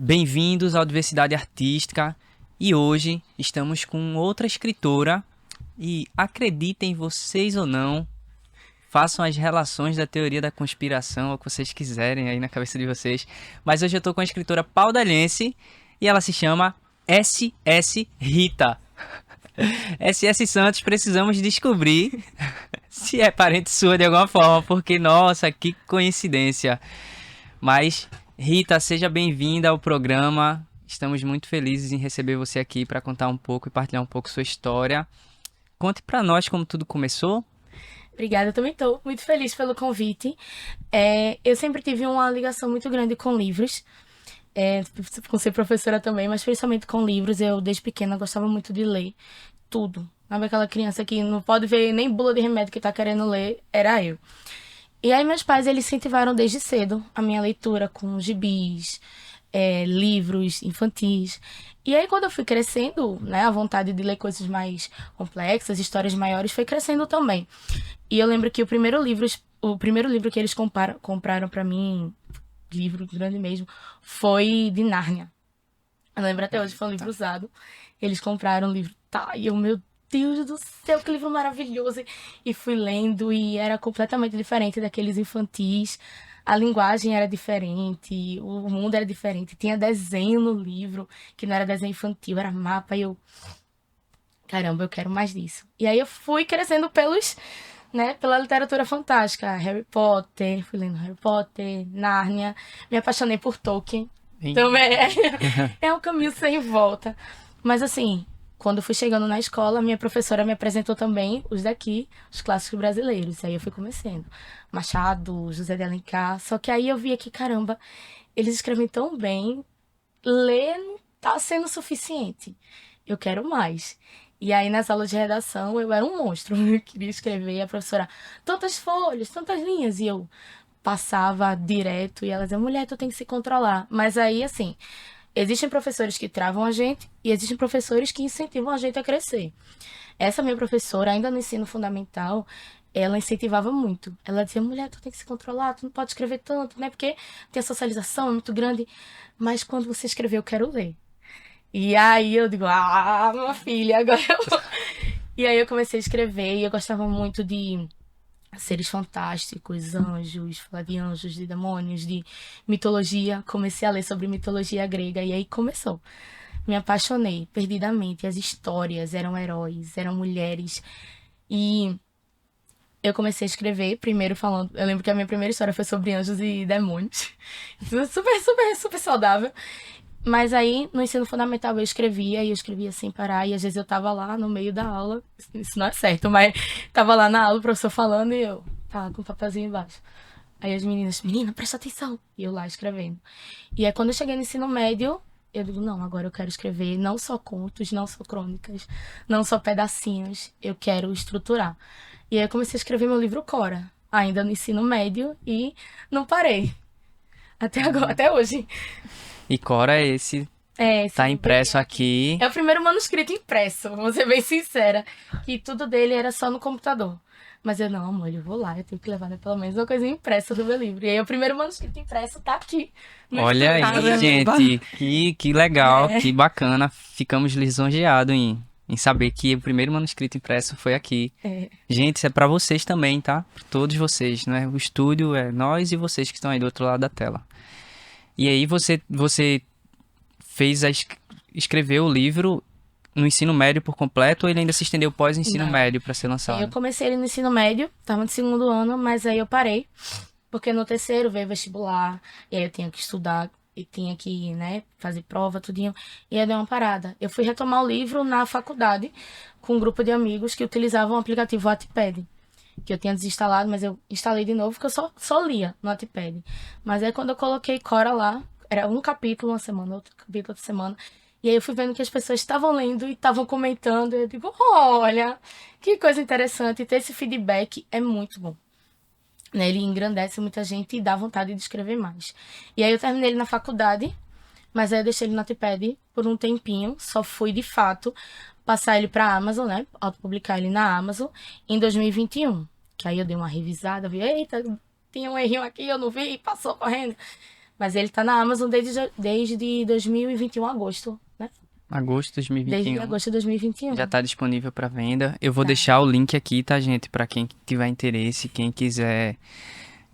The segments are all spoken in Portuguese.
Bem-vindos ao Diversidade Artística e hoje estamos com outra escritora e acreditem vocês ou não, façam as relações da teoria da conspiração, o que vocês quiserem aí na cabeça de vocês, mas hoje eu tô com a escritora paudalense e ela se chama S.S. Rita. S.S. Santos, precisamos descobrir se é parente sua de alguma forma, porque nossa, que coincidência. Mas Rita, seja bem-vinda ao programa. Estamos muito felizes em receber você aqui para contar um pouco e partilhar um pouco sua história. Conte para nós como tudo começou. Obrigada, eu também estou muito feliz pelo convite. Eu sempre tive uma ligação muito grande com livros, com ser professora também, mas principalmente com livros. Eu, desde pequena, gostava muito de ler tudo. Sabe aquela criança que não pode ver nem bula de remédio que está querendo ler? Era eu. E aí meus pais, eles incentivaram desde cedo a minha leitura com gibis, livros infantis. E aí quando eu fui crescendo, né, a vontade de ler coisas mais complexas, histórias maiores, foi crescendo também. E eu lembro que o primeiro livro que eles compraram pra mim, livro grande mesmo, foi de Nárnia. Eu lembro até hoje, foi um livro usado. Eles compraram o livro, tá, e eu, meu Deus do céu, que livro maravilhoso. E fui lendo e era completamente diferente daqueles infantis. A linguagem era diferente, o mundo era diferente. Tinha desenho no livro, que não era desenho infantil, era mapa. E eu, caramba, eu quero mais disso. E aí eu fui crescendo pela literatura fantástica. Harry Potter, fui lendo Harry Potter, Nárnia. Me apaixonei por Tolkien. Também é um caminho sem volta. Mas assim, quando fui chegando na escola, minha professora me apresentou também os daqui, os clássicos brasileiros. Aí eu fui começando. Machado, José de Alencar. Só que aí eu via que, caramba, eles escrevem tão bem, ler não tá sendo suficiente. Eu quero mais. E aí, nas aulas de redação, eu era um monstro. Eu queria escrever, e a professora, tantas folhas, tantas linhas. E eu passava direto, e ela dizia, mulher, tu tem que se controlar. Mas aí, assim, existem professores que travam a gente, e existem professores que incentivam a gente a crescer. Essa minha professora, ainda no ensino fundamental, ela incentivava muito. Ela dizia, mulher, tu tem que se controlar, tu não pode escrever tanto, né? Porque tem a socialização, é muito grande. Mas quando você escrever, eu quero ler. E aí eu digo, minha filha, agora eu vou. E aí eu comecei a escrever e eu gostava muito de seres fantásticos, anjos, falar de anjos, de demônios, de mitologia. Comecei a ler sobre mitologia grega e aí começou. Me apaixonei perdidamente. As histórias eram heróis, eram mulheres. E eu comecei a escrever, primeiro falando. Eu lembro que a minha primeira história foi sobre anjos e demônios. Super, super, super saudável. Mas aí, no ensino fundamental, eu escrevia e eu escrevia sem parar. E às vezes eu tava lá no meio da aula. Isso não é certo, mas tava lá na aula, o professor falando e eu tava com um papelzinho embaixo. Aí as meninas, menina, presta atenção. E eu lá escrevendo. E aí quando eu cheguei no ensino médio, eu digo, não, agora eu quero escrever não só contos, não só crônicas, não só pedacinhos. Eu quero estruturar. E aí eu comecei a escrever meu livro Cora, ainda no ensino médio, e não parei. Até agora, até hoje. E Cora, esse Esse tá livro aqui impresso aqui. é o primeiro manuscrito impresso, vou ser bem sincera. Que tudo dele era só no computador. Mas eu, não, amor, eu vou lá, eu tenho que levar, né, pelo menos uma coisa impressa do meu livro. E aí o primeiro manuscrito impresso tá aqui, no Olha estúdio. aí, Caramba! gente, que legal, que bacana. Ficamos lisonjeados em saber que o primeiro manuscrito impresso foi aqui. É. Gente, isso é pra vocês também, tá? Pra todos vocês, né? O estúdio é nós e vocês que estão aí do outro lado da tela. E aí você fez escreveu o livro no ensino médio por completo ou ele ainda se estendeu pós-ensino Não. médio para ser Eu lançado? comecei ele no ensino médio, tava no segundo ano, mas aí eu parei. Porque no terceiro veio vestibular, e aí eu tinha que estudar, e tinha que, né, fazer prova, tudinho. E aí deu uma parada. Eu fui retomar o livro na faculdade, com um grupo de amigos que utilizavam o aplicativo Wattpad. Que eu tinha desinstalado, mas eu instalei de novo, porque eu só lia no Wattpad. Mas aí quando eu coloquei Cora lá, era um capítulo uma semana, outro capítulo outra semana. E aí eu fui vendo que as pessoas estavam lendo e estavam comentando. E eu digo, olha, que coisa interessante. E ter esse feedback é muito bom. Né? Ele engrandece muita gente e dá vontade de escrever mais. E aí eu terminei ele na faculdade, mas aí eu deixei ele no Notepad por um tempinho. Só fui, de fato, passar ele pra Amazon, né? Autopublicar ele na Amazon em 2021. Que aí eu dei uma revisada, vi, eita, tinha um errinho aqui, eu não vi, passou correndo. Mas ele tá na Amazon desde 2021, agosto, né? Agosto de Desde 2021. agosto de 2021. Já tá disponível para venda. Eu vou Tá. deixar o link aqui, tá, gente? Para quem tiver interesse, quem quiser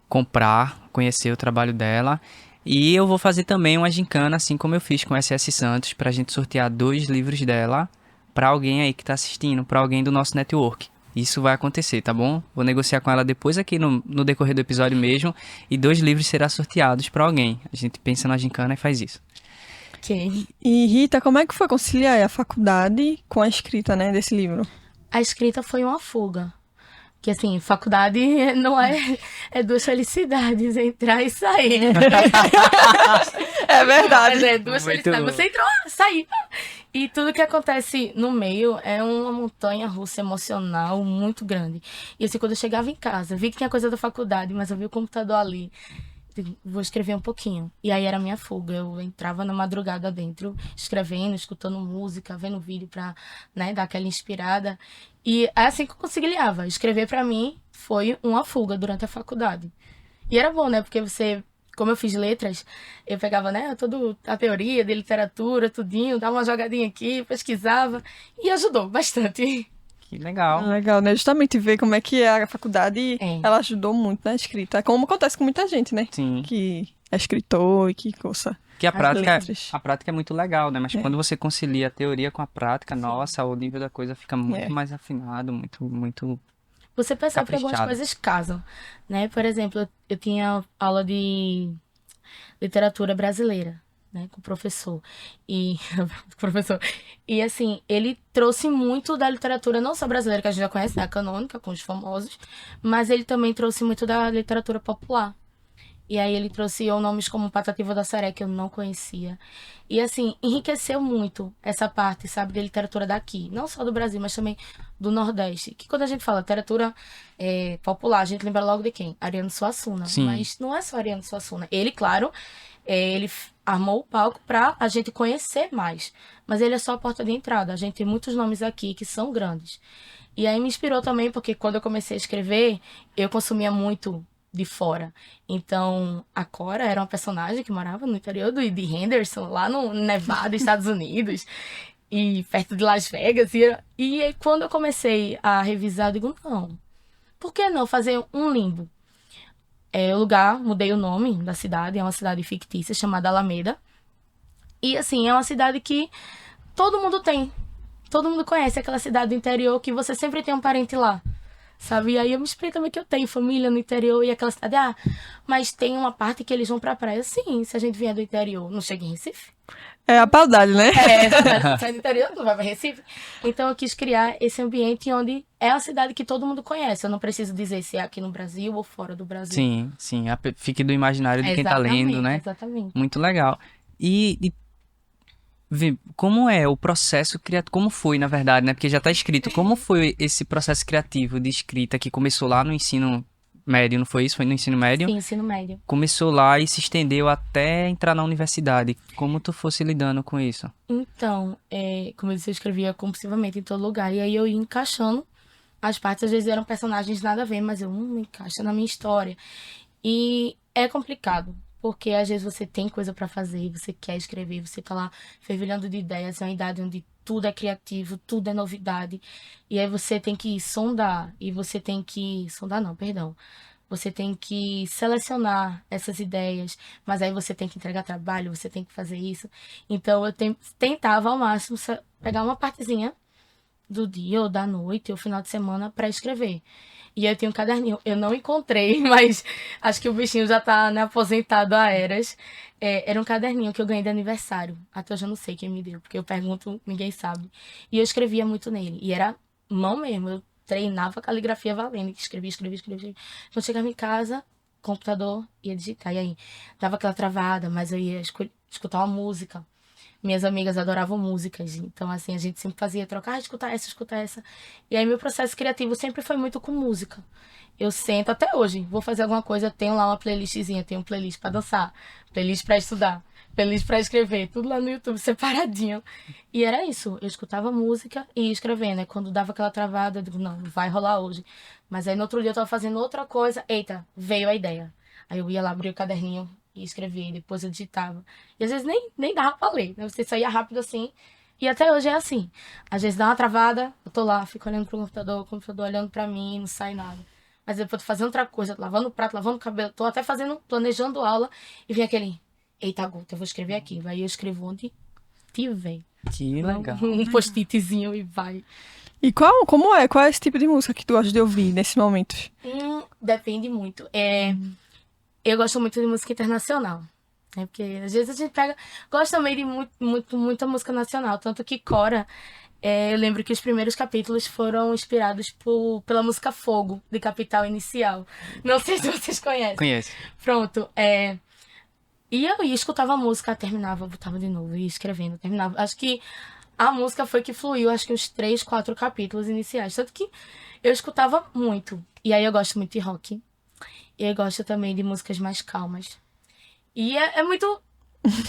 comprar, conhecer o trabalho dela. E eu vou fazer também uma gincana, assim como eu fiz com o SS Santos, pra gente sortear 2 livros dela pra alguém aí que tá assistindo, pra alguém do nosso network. Isso vai acontecer, tá bom? Vou negociar com ela depois aqui no decorrer do episódio mesmo. E 2 livros serão sorteados pra alguém. A gente pensa na gincana e faz isso. Ok. E Rita, como é que foi conciliar a faculdade com a escrita, né, desse livro? A escrita foi uma fuga. Que assim, faculdade não é duas felicidades, entrar e sair. É verdade. Mas é duas Muito felicidades. bom. Você entrou, saiu. E tudo que acontece no meio é uma montanha russa emocional muito grande. E assim, quando eu chegava em casa, vi que tinha coisa da faculdade, mas eu vi o computador ali. Digo, vou escrever um pouquinho. E aí era a minha fuga. Eu entrava na madrugada dentro, escrevendo, escutando música, vendo vídeo pra, né, dar aquela inspirada. E é assim que eu conciliava. Escrever pra mim foi uma fuga durante a faculdade. E era bom, né? Porque você, como eu fiz letras, eu pegava, né, toda a teoria de literatura, tudinho, dava uma jogadinha aqui, pesquisava. E ajudou bastante. Que legal. Legal, né? Justamente ver como é que a faculdade, É. ela ajudou muito na escrita. Como acontece com muita gente, né? Sim. Que é escritor e que cursa Que a as prática, letras. a prática é muito legal, né? Mas É. quando você concilia a teoria com a prática, nossa, o nível da coisa fica muito É. mais afinado, muito Você percebe que algumas caprichado. coisas casam, né? Por exemplo, eu tinha aula de literatura brasileira, né, com o professor. E professor. E assim, ele trouxe muito da literatura não só brasileira que a gente já conhece, né, a canônica com os famosos, mas ele também trouxe muito da literatura popular. E aí ele trouxe nomes como Patativa da Saré, que eu não conhecia. E assim, enriqueceu muito essa parte, sabe, de literatura daqui. Não só do Brasil, mas também do Nordeste. Que quando a gente fala literatura popular, a gente lembra logo de quem? Ariano Suassuna. Sim. Mas não é só Ariano Suassuna. Ele, claro, armou o palco pra a gente conhecer mais. Mas ele é só a porta de entrada. A gente tem muitos nomes aqui que são grandes. E aí me inspirou também, porque quando eu comecei a escrever, eu consumia muito de fora. Então, a Cora era uma personagem que morava no interior de Henderson, lá no Nevada, Estados Unidos, e perto de Las Vegas. E aí, quando eu comecei a revisar, eu digo, não, por que não fazer um limbo? O lugar, mudei o nome da cidade, é uma cidade fictícia chamada Alameda. E assim, é uma cidade que todo mundo tem. Todo mundo conhece aquela cidade do interior que você sempre tem um parente lá. Sabe? E aí eu me explico também que eu tenho família no interior e aquela cidade. Ah, mas tem uma parte que eles vão pra praia. Sim, se a gente vier do interior, não chega em Recife? É a paldade, né? Sai do interior, não vai pra Recife. Então eu quis criar esse ambiente onde é a cidade que todo mundo conhece. Eu não preciso dizer se é aqui no Brasil ou fora do Brasil. Sim, sim. Fique do imaginário de quem tá lendo, né? Exatamente. Muito legal. E vê, como é o processo criativo? Como foi, na verdade, né? Porque já tá escrito. Como foi esse processo criativo de escrita que começou lá no ensino médio, não foi isso? Foi no ensino médio? Sim, ensino médio. Começou lá e se estendeu até entrar na universidade. Como tu fosse lidando com isso? Então, como eu disse, eu escrevia compulsivamente em todo lugar. E aí eu ia encaixando as partes. Às vezes eram personagens nada a ver, mas eu encaixa na minha história. E é complicado, porque às vezes você tem coisa pra fazer, você quer escrever, você tá lá fervilhando de ideias, é uma idade onde tudo é criativo, tudo é novidade. E aí você tem que sondar, e você tem que... Sondar não, perdão. Você tem que selecionar essas ideias, mas aí você tem que entregar trabalho, você tem que fazer isso. Então eu tentava ao máximo pegar uma partezinha do dia ou da noite ou final de semana para escrever. E eu tinha um caderninho. Eu não encontrei, mas acho que o bichinho já tá, né, aposentado há eras. Era um caderninho que eu ganhei de aniversário. Até hoje eu não sei quem me deu, porque eu pergunto, ninguém sabe. E eu escrevia muito nele. E era mão mesmo. Eu treinava caligrafia valendo. Escrevia. Quando chegava em casa, computador, ia digitar. E aí, dava aquela travada, mas eu ia escutar uma música. Minhas amigas adoravam músicas, então assim, a gente sempre fazia trocar, escutar essa. E aí meu processo criativo sempre foi muito com música. Eu sento até hoje, vou fazer alguma coisa, tenho lá uma playlistzinha, tenho playlist pra dançar, playlist pra estudar, playlist pra escrever, tudo lá no YouTube separadinho. E era isso, eu escutava música e ia escrevendo. Aí quando dava aquela travada, eu digo, não vai rolar hoje. Mas aí no outro dia eu tava fazendo outra coisa, eita, veio a ideia. Aí eu ia lá abrir o caderninho e escrevia, e depois eu digitava. E às vezes nem dava pra ler, né? Você saía rápido assim. E até hoje é assim. Às vezes dá uma travada, eu tô lá, fico olhando pro computador, o computador olhando pra mim, não sai nada. Mas depois eu tô fazendo outra coisa, lavando o prato, lavando o cabelo, tô até planejando aula, e vem aquele, eita, gota, eu vou escrever aqui. Vai, eu escrevo onde tiver. Que legal. Um post-itzinho e vai. E como é? Qual é esse tipo de música que tu gosta de ouvir nesses momentos? Depende muito. Eu gosto muito de música internacional. Né? Porque às vezes a gente gosta também de muita música nacional. Tanto que Cora, eu lembro que os primeiros capítulos foram inspirados pela música Fogo, de Capital Inicial. Não sei se vocês conhecem. Conheço. Pronto. E eu ia, escutava a música, terminava, botava de novo, ia escrevendo, terminava. Acho que a música foi que fluiu, acho que uns 3, 4 capítulos iniciais. Tanto que eu escutava muito. E aí eu gosto muito de rock. E eu gosto também de músicas mais calmas. E é muito,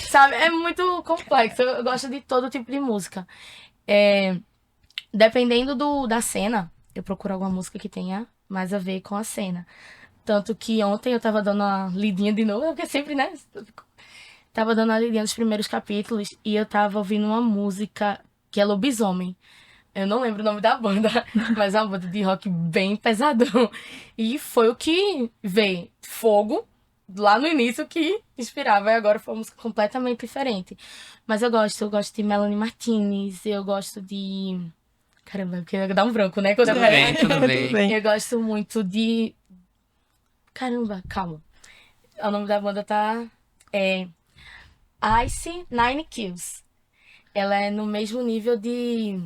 sabe, é muito complexo. Eu gosto de todo tipo de música. Dependendo da cena, eu procuro alguma música que tenha mais a ver com a cena. Tanto que ontem eu tava dando uma lidinha de novo, porque sempre, né? Tava dando uma lidinha dos primeiros capítulos e eu tava ouvindo uma música que é Lobisomem. Eu não lembro o nome da banda, mas é uma banda de rock bem pesadão. E foi o que veio. Fogo, lá no início, que inspirava. E agora foi uma música completamente diferente. Mas eu gosto de Melanie Martinez, eu gosto de... Caramba, porque dá um branco, né? Tudo bem, tudo bem. Eu gosto muito de... Caramba, calma. O nome da banda tá... Ice Nine Kills. Ela é no mesmo nível de...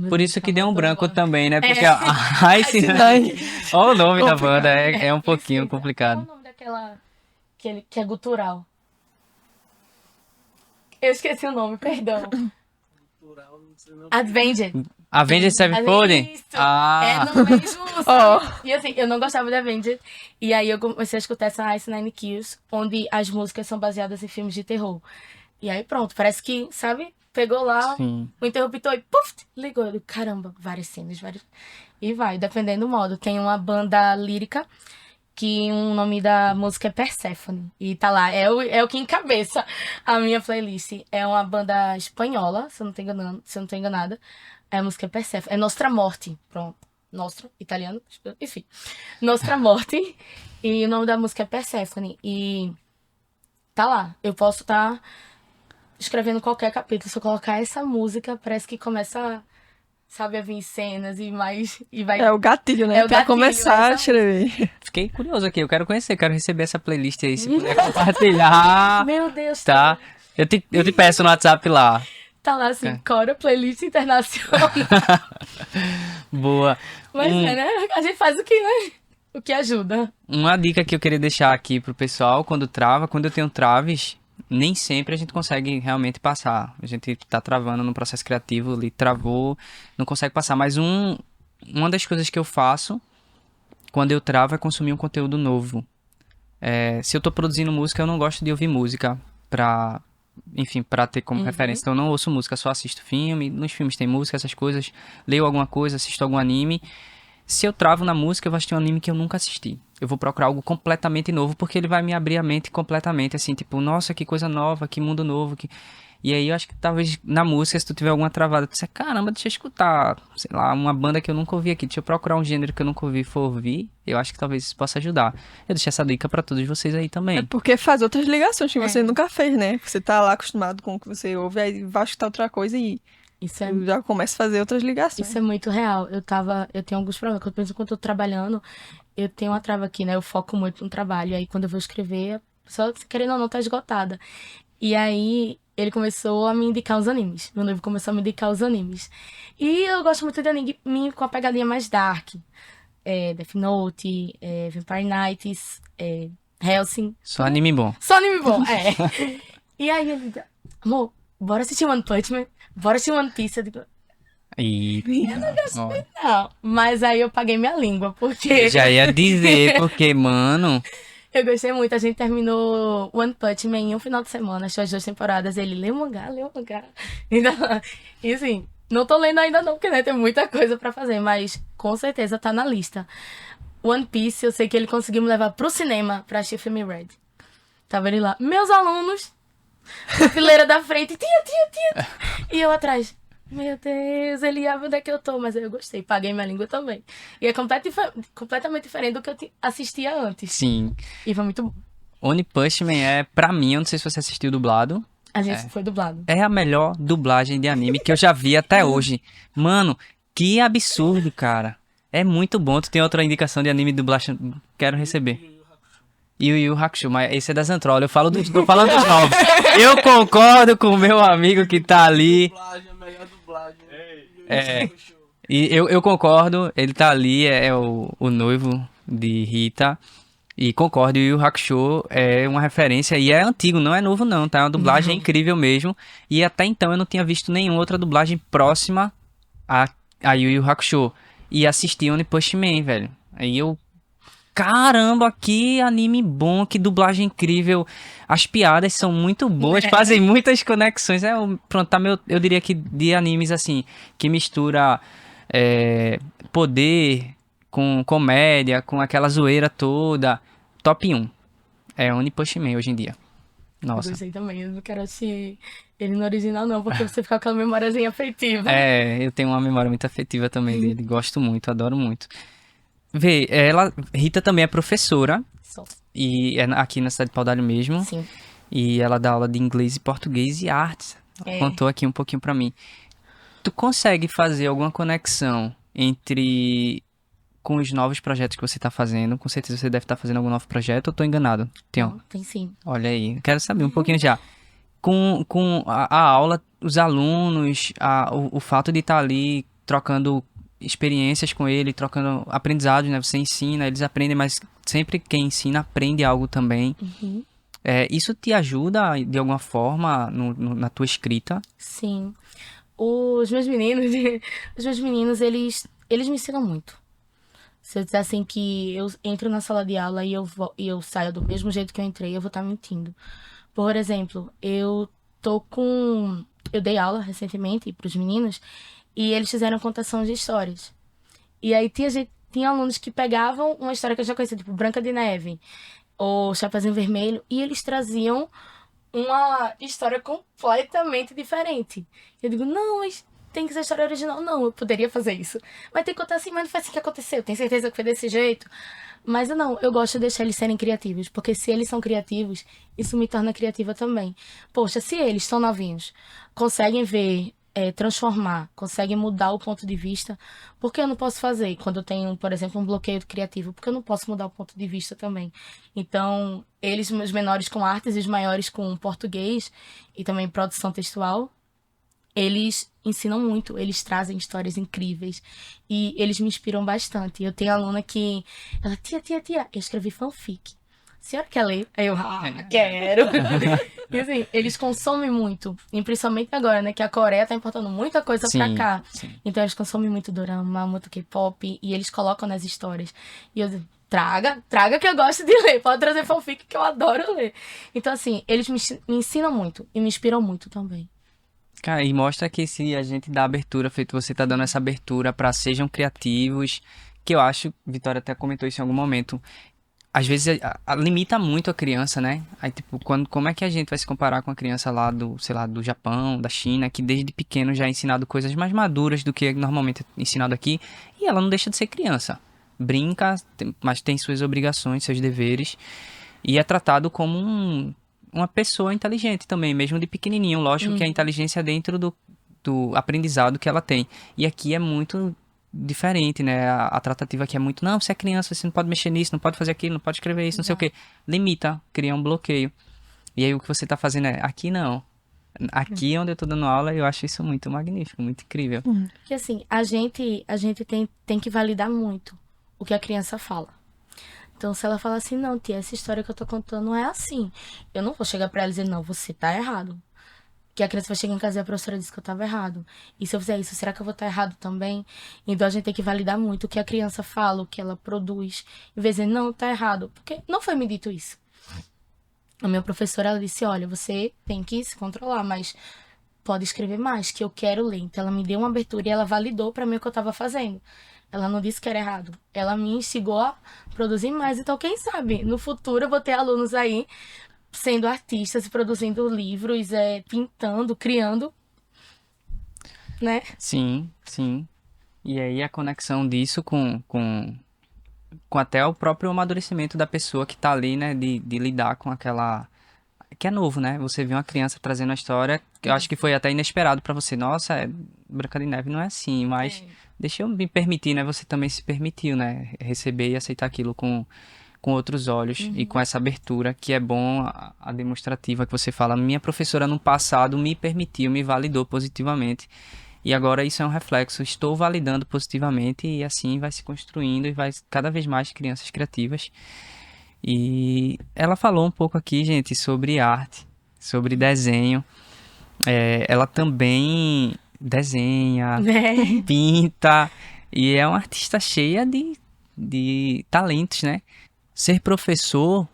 Por isso que deu um branco também, né? Porque É. Ice Nine... Olha o nome da banda, é um pouquinho complicado. Qual é o nome daquela que é gutural? Eu esqueci o nome, perdão. Avenged. Avenged Sevenfold? Isso. Ah, É no mesmo... E assim, eu não gostava de Avenged. E aí eu comecei a escutar essa Ice Nine Kills, onde as músicas são baseadas em filmes de terror. E aí pronto, parece que, sabe, pegou lá sim. o interruptor e puf, ligou. Eu, caramba, várias cenas, várias... E vai, dependendo do modo. Tem uma banda lírica que o nome da música é Persephone. E tá lá, é o que encabeça a minha playlist. É uma banda espanhola, se eu não tô enganada. A música é Persephone. É Nostra Morte. Pronto. Nostra, italiano. Enfim. Nostra Morte. E o nome da música é Persephone. E tá lá. Eu posso estar escrevendo qualquer capítulo. Se eu colocar essa música, parece que começa, sabe, a vir cenas e mais... E vai... É o gatilho, né? É o pra gatilho, começar a escrever. Fiquei curioso aqui, eu quero conhecer, quero receber essa playlist aí, se puder compartilhar. Meu Deus. Tá? Eu te peço no WhatsApp lá. Tá lá assim, Cora Playlist Internacional. Boa. Mas né? A gente faz o que, né? O que ajuda. Uma dica que eu queria deixar aqui pro pessoal, quando eu tenho traves, nem sempre a gente consegue realmente passar. A gente tá travando no processo criativo, ali travou, não consegue passar. Mas uma das coisas que eu faço quando eu travo é consumir um conteúdo novo. Se eu tô produzindo música, eu não gosto de ouvir música pra ter como referência. Então eu não ouço música, só assisto filme. Nos filmes tem música, essas coisas. Leio alguma coisa, assisto algum anime. Se eu travo na música, eu vou assistir um anime que eu nunca assisti. Eu vou procurar algo completamente novo, porque ele vai me abrir a mente completamente, assim, tipo, nossa, que coisa nova, que mundo novo. E aí eu acho que talvez na música, se tu tiver alguma travada, tu pensa, caramba, deixa eu escutar, sei lá, uma banda que eu nunca ouvi aqui, deixa eu procurar um gênero que eu nunca ouvi, for ouvir, eu acho que talvez isso possa ajudar. Eu deixo essa dica pra todos vocês aí também. É porque faz outras ligações que você nunca fez, né? Você tá lá acostumado com o que você ouve, aí vai escutar outra coisa e já começa a fazer outras ligações. Isso é muito real. Eu tenho alguns problemas. Quando eu tô trabalhando, eu tenho uma trava aqui, né? Eu foco muito no trabalho. Aí quando eu vou escrever, só querendo ou não, tá esgotada. E aí ele começou a me indicar os animes. Meu noivo começou a me indicar os animes. E eu gosto muito de anime com a pegadinha mais dark. Death Note, Vampire Nights, Hellsing. Só anime bom. Só anime bom, E aí ele, amor, bora assistir One Punch Man? Bora assistir One Piece? Eu digo, não. Mas aí eu paguei minha língua, porque... Já ia dizer, porque, mano... Eu gostei muito, a gente terminou One Punch Man em um final de semana, achou as 2 temporadas, ele leu o mangá. Então, e assim, não tô lendo ainda não, porque né, tem muita coisa pra fazer, mas com certeza tá na lista. One Piece, eu sei que ele conseguiu me levar pro cinema pra assistir o filme Red. Tava ele lá, meus alunos, na fileira da frente, tia. E eu atrás, meu Deus, ele ia ver onde é que eu tô. Mas eu gostei, paguei minha língua também. E é completamente diferente do que eu assistia antes. Sim. E foi muito bom. One Punch Man é, pra mim, eu não sei se você assistiu dublado. A gente foi dublado. É a melhor dublagem de anime que eu já vi até hoje. Mano, que absurdo, cara. É muito bom. Tu tem outra indicação de anime de dublagem? Quero receber. Yu Yu Hakusho, mas esse é da Zantroll. Tô falando dos novos. Eu concordo com o meu amigo que tá ali. Dublagem, a melhor dublagem. E eu concordo, ele tá ali, é o noivo de Rita. E concordo, e o Hakusho é uma referência, e é antigo, não é novo não, tá? É uma dublagem incrível mesmo. E até então eu não tinha visto nenhuma outra dublagem próxima a Yu Yu Hakusho. E assisti One Punch Man, velho. Aí eu... Caramba, que anime bom, que dublagem incrível. As piadas são muito boas, fazem muitas conexões. Pronto, tá eu diria que de animes assim, que mistura poder com comédia, com aquela zoeira toda. Top 1. É One Punch Man hoje em dia. Nossa. Eu gostei também, eu não quero assistir ele no original não, porque você fica com aquela memóriazinha afetiva. Eu tenho uma memória muito afetiva também dele. Gosto muito, adoro muito. Vê, Rita também é professora. Só. E é aqui na cidade de Paudalho mesmo. Sim. E ela dá aula de inglês e português e artes. Contou aqui um pouquinho pra mim. Tu consegue fazer alguma conexão com os novos projetos que você tá fazendo? Com certeza você deve estar fazendo algum novo projeto, ou tô enganado? Tem sim. Olha aí, quero saber um pouquinho já. Com a aula, os alunos, o fato de estar ali trocando experiências com ele, trocando aprendizados, né? Você ensina, eles aprendem, mas sempre quem ensina aprende algo também. Uhum. Isso te ajuda de alguma forma na tua escrita? Sim. Os meus meninos, eles me ensinam muito. Se eu disser assim que eu entro na sala de aula e eu saio do mesmo jeito que eu entrei, eu vou estar mentindo. Por exemplo, eu dei aula recentemente para os meninos e eles fizeram contação de histórias. E aí tinha alunos que pegavam uma história que eu já conhecia, tipo Branca de Neve ou Chapeuzinho Vermelho, e eles traziam uma história completamente diferente. Eu digo, não, mas tem que ser a história original. Não, eu poderia fazer isso. Mas tem que contar assim, mas não foi assim que aconteceu. Tem certeza que foi desse jeito? Mas eu gosto de deixar eles serem criativos. Porque se eles são criativos, isso me torna criativa também. Poxa, se eles são novinhos, conseguem ver, transformar, conseguem mudar o ponto de vista, por que eu não posso fazer? Quando eu tenho, por exemplo, um bloqueio criativo, porque eu não posso mudar o ponto de vista também? Então, os menores com artes e os maiores com português e também produção textual, eles ensinam muito, eles trazem histórias incríveis e eles me inspiram bastante. Eu tenho aluna que, ela, tia, eu escrevi fanfic. A senhora quer ler? Aí eu, quero. E assim, eles consomem muito, e principalmente agora, né, que a Coreia tá importando muita coisa pra cá. Sim. Então eles consomem muito dorama, muito K-pop, e eles colocam nas histórias. E eu digo, traga que eu gosto de ler, pode trazer fanfic que eu adoro ler. Então assim, eles me ensinam muito e me inspiram muito também. Cara, e mostra que se a gente dá abertura, feito você tá dando essa abertura pra sejam criativos, que eu acho, Vitória até comentou isso em algum momento, às vezes limita muito a criança, né? Aí, tipo, como é que a gente vai se comparar com a criança lá do Japão, da China, que desde pequeno já é ensinado coisas mais maduras do que normalmente é ensinado aqui, e ela não deixa de ser criança. Brinca, mas tem suas obrigações, seus deveres, e é tratado como uma pessoa inteligente também, mesmo de pequenininho. Lógico que a inteligência é dentro do aprendizado que ela tem. E aqui é muito diferente, né? A tratativa aqui é muito, não, você é criança, você não pode mexer nisso, não pode fazer aquilo, não pode escrever isso, não sei o quê. Limita, cria um bloqueio. E aí o que você tá fazendo aqui não. Aqui onde eu tô dando aula, eu acho isso muito magnífico, muito incrível. Porque assim, a gente tem que validar muito o que a criança fala. Então, se ela fala assim, não, tia, essa história que eu tô contando não é assim. Eu não vou chegar pra ela e dizer, não, você tá errado. Que a criança vai chegar em casa e a professora disse que eu tava errado. E se eu fizer isso, será que eu vou estar errado também? Então, a gente tem que validar muito o que a criança fala, o que ela produz. Em vez de dizer, não, tá errado. Porque não foi me dito isso. A minha professora, ela disse, olha, você tem que se controlar, mas pode escrever mais, que eu quero ler. Então, ela me deu uma abertura e ela validou pra mim o que eu tava fazendo. Ela não disse que era errado. Ela me instigou a produzir mais. Então, quem sabe, no futuro eu vou ter alunos aí sendo artistas, produzindo livros, pintando, criando, né? Sim, sim. E aí a conexão disso com até o próprio amadurecimento da pessoa que tá ali, né? De lidar com aquela... Que é novo, né? Você vê uma criança trazendo uma história que eu acho que foi até inesperado pra você. Nossa, Branca de Neve não é assim, mas deixa eu me permitir, né? Você também se permitiu, né? Receber e aceitar aquilo com outros olhos e com essa abertura, que é bom a demonstrativa que você fala. Minha professora no passado me permitiu, me validou positivamente. E agora isso é um reflexo. Estou validando positivamente e assim vai se construindo e vai cada vez mais crianças criativas. E ela falou um pouco aqui, gente, sobre arte, sobre desenho. Ela também desenha, pinta e é uma artista cheia de talentos, né? Ser professor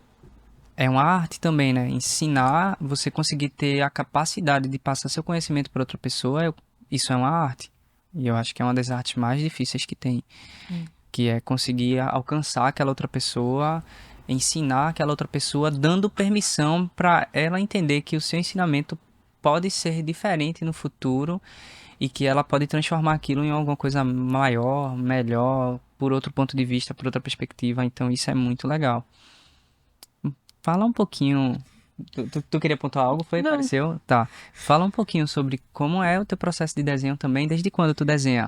é uma arte também, né? Ensinar, você conseguir ter a capacidade de passar seu conhecimento para outra pessoa, isso é uma arte. E eu acho que é uma das artes mais difíceis que tem. Que é conseguir alcançar aquela outra pessoa, ensinar aquela outra pessoa, dando permissão para ela entender que o seu ensinamento pode ser diferente no futuro e que ela pode transformar aquilo em alguma coisa maior, melhor, por outro ponto de vista, por outra perspectiva. Então isso é muito legal. Fala um pouquinho. Tu queria pontuar algo? Foi? Não. Apareceu? Tá. Fala um pouquinho sobre como é o teu processo de desenho também, desde quando tu desenha?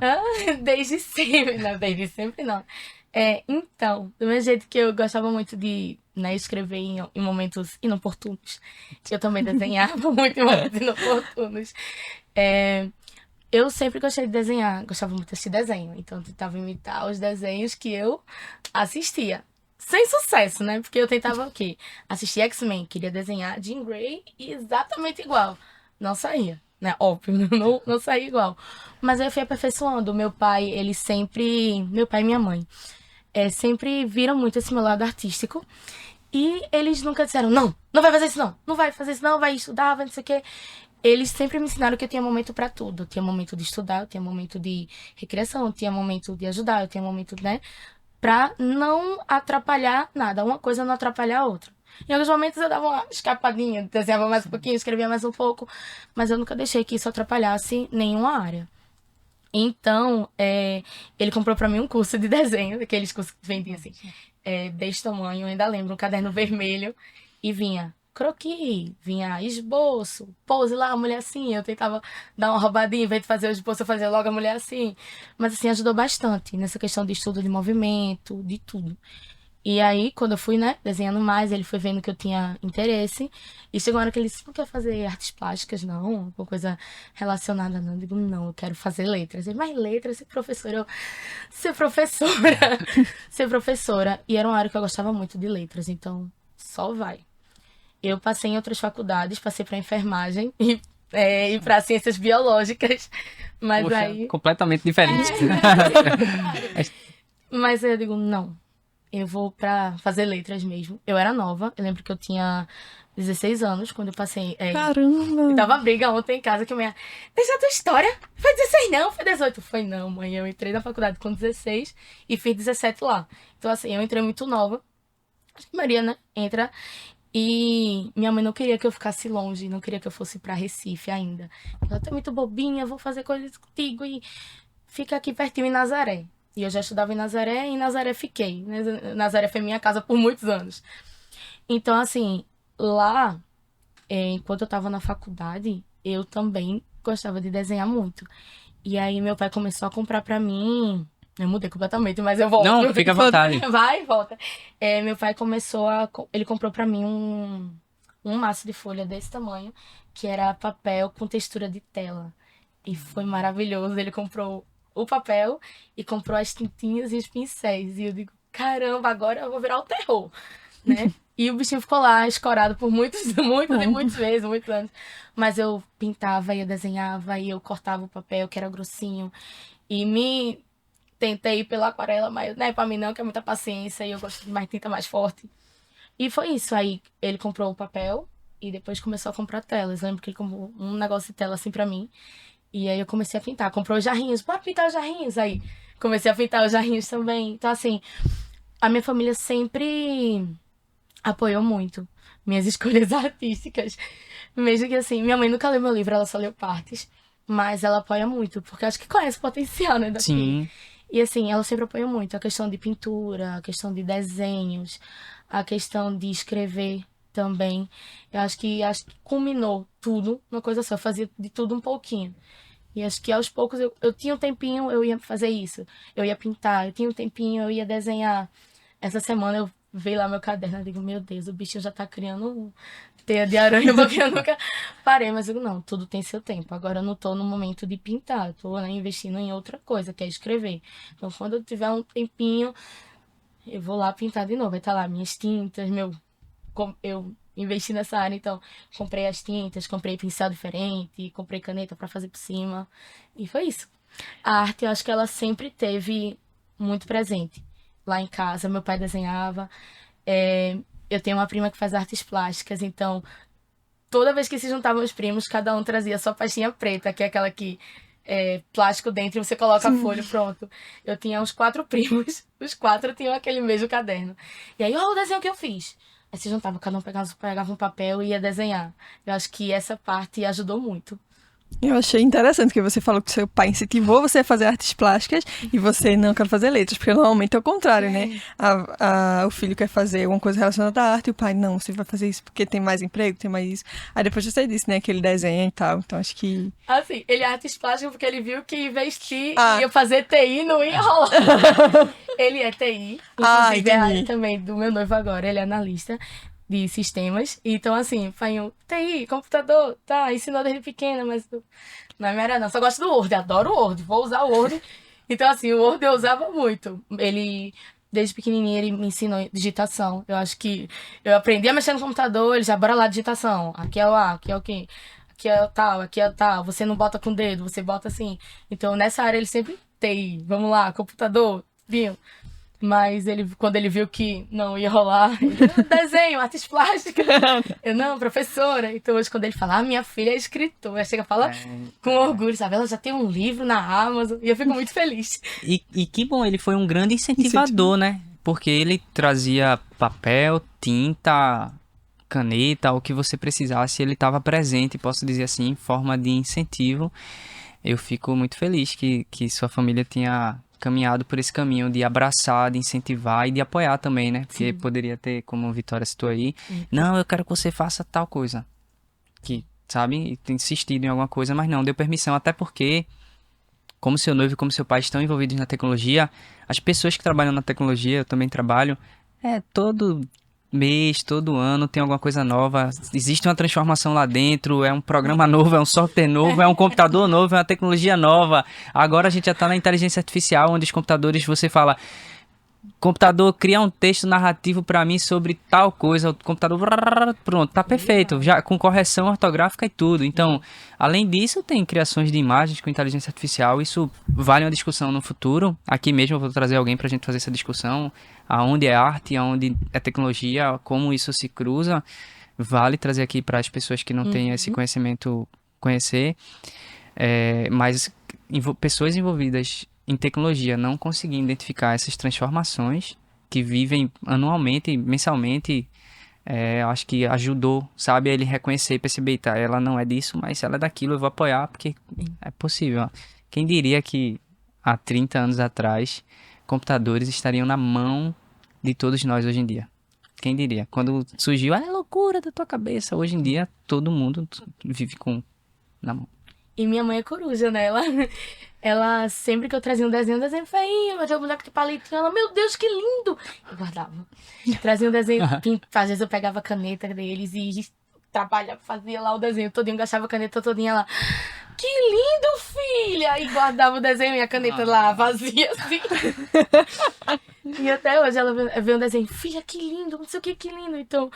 Desde sempre, não, desde sempre não. Então, do mesmo jeito que eu gostava muito de, né, escrever em momentos inoportunos, eu também desenhava muito em momentos inoportunos. Eu sempre gostei de desenhar, gostava muito de assistir desenho, então eu tentava imitar os desenhos que eu assistia. Sem sucesso, né? Porque eu tentava o quê? Assistir X-Men, queria desenhar Jean Grey exatamente igual. Não saía, né? Óbvio, não saía igual. Mas aí eu fui aperfeiçoando. Meu pai, ele sempre... Meu pai e minha mãe sempre viram muito esse meu lado artístico. E eles nunca disseram, não vai fazer isso não. Não vai fazer isso não, vai estudar, vai não sei o quê. Eles sempre me ensinaram que eu tinha momento pra tudo. Eu tinha momento de estudar, eu tinha momento de recreação, eu tinha momento de ajudar, eu tinha momento, né? Pra não atrapalhar nada. Uma coisa não atrapalhar a outra. Em alguns momentos eu dava uma escapadinha, desenhava mais um pouquinho, escrevia mais um pouco, mas eu nunca deixei que isso atrapalhasse nenhuma área. Então, ele comprou pra mim um curso de desenho, daqueles cursos que vendiam assim, desse tamanho, eu ainda lembro, um caderno vermelho, e vinha croquis, vinha esboço, pose lá, a mulher assim. Eu tentava dar uma roubadinha, em vez de fazer o esboço, eu fazia logo a mulher assim. Mas assim, ajudou bastante nessa questão de estudo de movimento, de tudo. E aí, quando eu fui, né, desenhando mais, ele foi vendo que eu tinha interesse. E chegou uma hora que ele disse, não quer fazer artes plásticas, não? Alguma coisa relacionada, não? Eu digo, não, eu quero fazer letras. Ele, mas letras, ser professora? Eu, ser professora. Ser professora. E era uma área que eu gostava muito de letras, então só vai. Eu passei em outras faculdades, passei para enfermagem e para ciências biológicas, mas Poxa, aí... completamente diferente. Mas aí eu digo, não, eu vou para fazer letras mesmo. Eu era nova, eu lembro que eu tinha 16 anos quando eu passei... Caramba! Eu tava briga ontem em casa que a minha... Deixa a tua história, foi 16 não, foi 18. Foi não, mãe, eu entrei na faculdade com 16 e fiz 17 lá. Então assim, eu entrei muito nova. Acho que Maria, né, entra... E minha mãe não queria que eu ficasse longe, não queria que eu fosse pra Recife ainda. Ela tá muito bobinha, vou fazer coisas contigo e fica aqui pertinho em Nazaré. E eu já estudava em Nazaré e em Nazaré fiquei. Nazaré foi minha casa por muitos anos. Então, assim, lá, enquanto eu tava na faculdade, eu também gostava de desenhar muito. E aí meu pai começou a comprar pra mim... Eu mudei completamente, mas eu volto. Não, fica à vontade. Vai e volta. Meu pai ele comprou pra mim um maço de folha desse tamanho, que era papel com textura de tela. E foi maravilhoso. Ele comprou o papel e comprou as tintinhas e os pincéis. E eu digo, caramba, agora eu vou virar o terror, né? E o bichinho ficou lá, escorado por muitos meses, muitos anos. Mas eu pintava e eu desenhava e eu cortava o papel, que era grossinho. E tentei ir pela aquarela, mas não é pra mim não, que é muita paciência e eu gosto de mais tinta mais forte. E foi isso. Aí ele comprou o papel e depois começou a comprar telas. Eu lembro que ele comprou um negócio de tela assim pra mim. E aí eu comecei a pintar. Comprou os jarrinhos. Pode pintar os jarrinhos. Aí comecei a pintar os jarrinhos também. Então, assim, a minha família sempre Apoiou muito minhas escolhas artísticas. Mesmo que assim, minha mãe nunca leu meu livro, ela só leu partes. Mas ela apoia muito, porque acho que conhece o potencial, né, da filha. Sim. E assim, ela sempre apoiou muito a questão de pintura, a questão de desenhos, a questão de escrever também. Eu acho que culminou tudo numa coisa só. Eu fazia de tudo um pouquinho. E acho que aos poucos eu tinha um tempinho, eu ia fazer isso. Eu ia pintar, eu tinha um tempinho, eu ia desenhar. Essa semana eu vi lá meu caderno e digo, meu Deus, o bichinho já tá criando teia de aranha, porque eu nunca parei. Mas eu digo, não, tudo tem seu tempo. Agora eu não tô no momento de pintar, eu tô, né, investindo em outra coisa, que é escrever. Então quando eu tiver um tempinho, eu vou lá pintar de novo. Vai estar lá minhas tintas, eu investi nessa área, então comprei as tintas, comprei pincel diferente, comprei caneta pra fazer por cima. E foi isso. A arte, eu acho que ela sempre teve muito presente. Lá em casa, meu pai desenhava. Eu tenho uma prima que faz artes plásticas, então toda vez que se juntavam os primos, cada um trazia sua pastinha preta, que é aquela que plástico dentro e você coloca a folha, pronto. Eu tinha uns 4 primos, os 4 tinham aquele mesmo caderno. E aí, ó, o desenho que eu fiz. Aí se juntava, cada um pegava um papel e ia desenhar. Eu acho que essa parte ajudou muito. Eu achei interessante que você falou que seu pai incentivou você a fazer artes plásticas e você não quer fazer letras, porque normalmente é o contrário, né? O filho quer fazer alguma coisa relacionada à arte e o pai, não, você vai fazer isso porque tem mais emprego, tem mais isso. Aí depois você disse, né, que ele desenha e tal, então acho que... Assim, ele é artes plásticas porque ele viu que investir e eu fazer TI não ia rolar. Ele é TI, inclusive é a área também do meu noivo agora, ele é analista de sistemas. Então, assim, Fainho, TI, computador, tá, ensinou desde pequena, mas não é minha área não. Só gosto do Word, adoro o Word, vou usar o Word. Então, assim, o Word eu usava muito. Ele, desde pequenininho, ele me ensinou digitação. Eu acho que eu aprendi a mexer no computador, ele já, bora lá, digitação. Aqui é o A, aqui é o quê? Aqui é o tal, aqui é o tal. Você não bota com o dedo, você bota assim. Então, nessa área, ele sempre TI, vamos lá, computador, viu? Mas ele, quando ele viu que não ia rolar, desenho, artes plásticas. Eu, não, professora. Então hoje quando ele fala, minha filha é escritora, chega e fala com orgulho, sabe? Ela já tem um livro na Amazon. E eu fico muito feliz. E que bom, ele foi um grande incentivador, né? Porque ele trazia papel, tinta, caneta, o que você precisasse, ele estava presente, posso dizer assim, em forma de incentivo. Eu fico muito feliz que sua família tinha caminhado por esse caminho de abraçar, de incentivar e de apoiar também, né? Porque poderia ter, como a Vitória citou aí, não, eu quero que você faça tal coisa. Que, sabe, e tem insistido em alguma coisa, mas não, deu permissão, até porque, como seu noivo e como seu pai estão envolvidos na tecnologia, as pessoas que trabalham na tecnologia, eu também trabalho, todo mês, todo ano tem alguma coisa nova, existe uma transformação lá dentro, é um programa novo, é um software novo, é um computador novo, é uma tecnologia nova. Agora a gente já está na inteligência artificial, onde os computadores, você fala, computador, cria um texto narrativo para mim sobre tal coisa, o computador, pronto, tá perfeito, já com correção ortográfica e tudo. Então, além disso, tem criações de imagens com inteligência artificial, isso vale uma discussão no futuro. Aqui mesmo eu vou trazer alguém pra gente fazer essa discussão, aonde é arte, aonde é tecnologia, como isso se cruza. Vale trazer aqui para as pessoas que não têm esse conhecimento conhecer, mas pessoas envolvidas em tecnologia não conseguindo identificar essas transformações que vivem anualmente, mensalmente, acho que ajudou, sabe, a ele reconhecer e perceber, tá, ela não é disso, mas ela é daquilo, eu vou apoiar, porque é possível. Quem diria que há 30 anos atrás, computadores estariam na mão de todos nós hoje em dia? Quem diria? Quando surgiu, é loucura da tua cabeça. Hoje em dia, todo mundo vive com na mão. E minha mãe é coruja, né? Ela sempre que eu trazia um desenho feinho, mas o boneco de palitinho, ela, meu Deus, que lindo! Eu guardava. Trazia um desenho, às vezes eu pegava a caneta deles e fazia lá o desenho todinho, gastava a caneta todinha lá. Que lindo, filha! E guardava o desenho e a caneta lá, vazia, assim. E até hoje ela vê um desenho, filha, que lindo, não sei o que lindo. Então,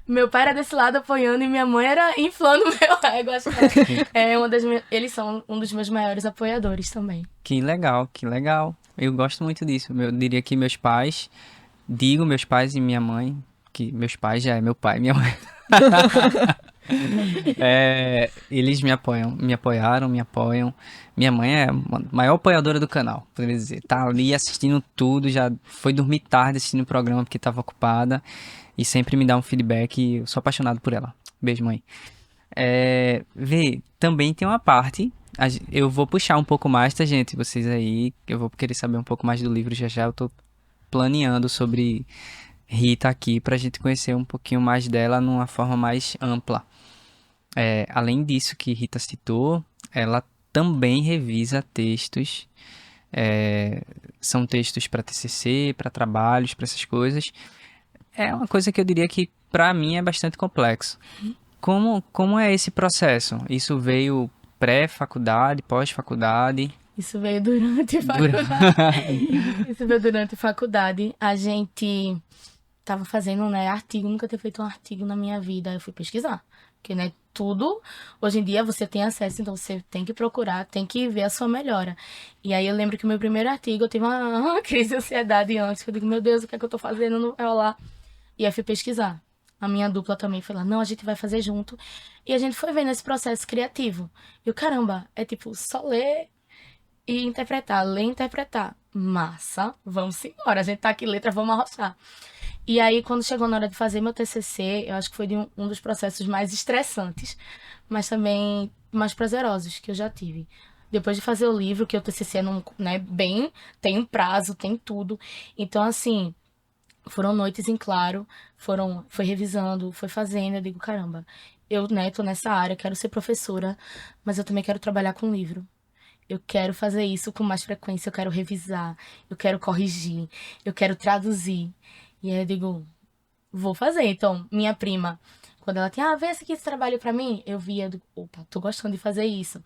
meu pai era desse lado apoiando e minha mãe era inflando meu ego. Acho que eles são um dos meus maiores apoiadores também. Que legal, que legal. Eu gosto muito disso. Eu diria que meus pais e minha mãe, que meus pais já é meu pai e minha mãe. Eles me apoiaram, me apoiam. Minha mãe é a maior apoiadora do canal, poderia dizer. Tá ali assistindo tudo, já foi dormir tarde assistindo o programa porque tava ocupada. E sempre me dá um feedback e eu sou apaixonado por ela. Beijo, mãe. Também tem uma parte. Eu vou puxar um pouco mais, tá, gente? Vocês aí, eu vou querer saber um pouco mais do livro já já. Eu tô planeando sobre Rita aqui pra gente conhecer um pouquinho mais dela numa forma mais ampla. Além disso que Rita citou, ela também revisa textos. São textos para TCC, para trabalhos, para essas coisas. É uma coisa que eu diria que pra mim é bastante complexo. Como é esse processo? Isso veio pré-faculdade, pós-faculdade? Isso veio durante a faculdade. Isso veio durante a faculdade. A gente tava fazendo, né, artigo. Nunca tinha feito um artigo na minha vida. Aí eu fui pesquisar. Porque, né, tudo, hoje em dia você tem acesso, então você tem que procurar, tem que ver a sua melhora. E aí eu lembro que o meu primeiro artigo, eu tive uma crise de ansiedade antes, que eu digo, meu Deus, o que é que eu tô fazendo? Não vai rolar. E aí eu fui pesquisar. A minha dupla também foi lá, não, a gente vai fazer junto. E a gente foi vendo esse processo criativo. E o caramba, é tipo, só ler e interpretar, ler e interpretar. Massa, vamos embora, a gente tá aqui, letra, vamos arrochar. E aí, quando chegou na hora de fazer meu TCC, eu acho que foi um dos processos mais estressantes, mas também mais prazerosos que eu já tive. Depois de fazer o livro, que o TCC é tem um prazo, tem tudo. Então, assim, foram noites em claro, foi revisando, foi fazendo. Eu digo, caramba, eu, né, tô nessa área, quero ser professora, mas eu também quero trabalhar com livro. Eu quero fazer isso com mais frequência, eu quero revisar, eu quero corrigir, eu quero traduzir. E aí eu digo, vou fazer. Então, minha prima, quando ela tinha, vê esse trabalho pra mim, eu via, opa, tô gostando de fazer isso.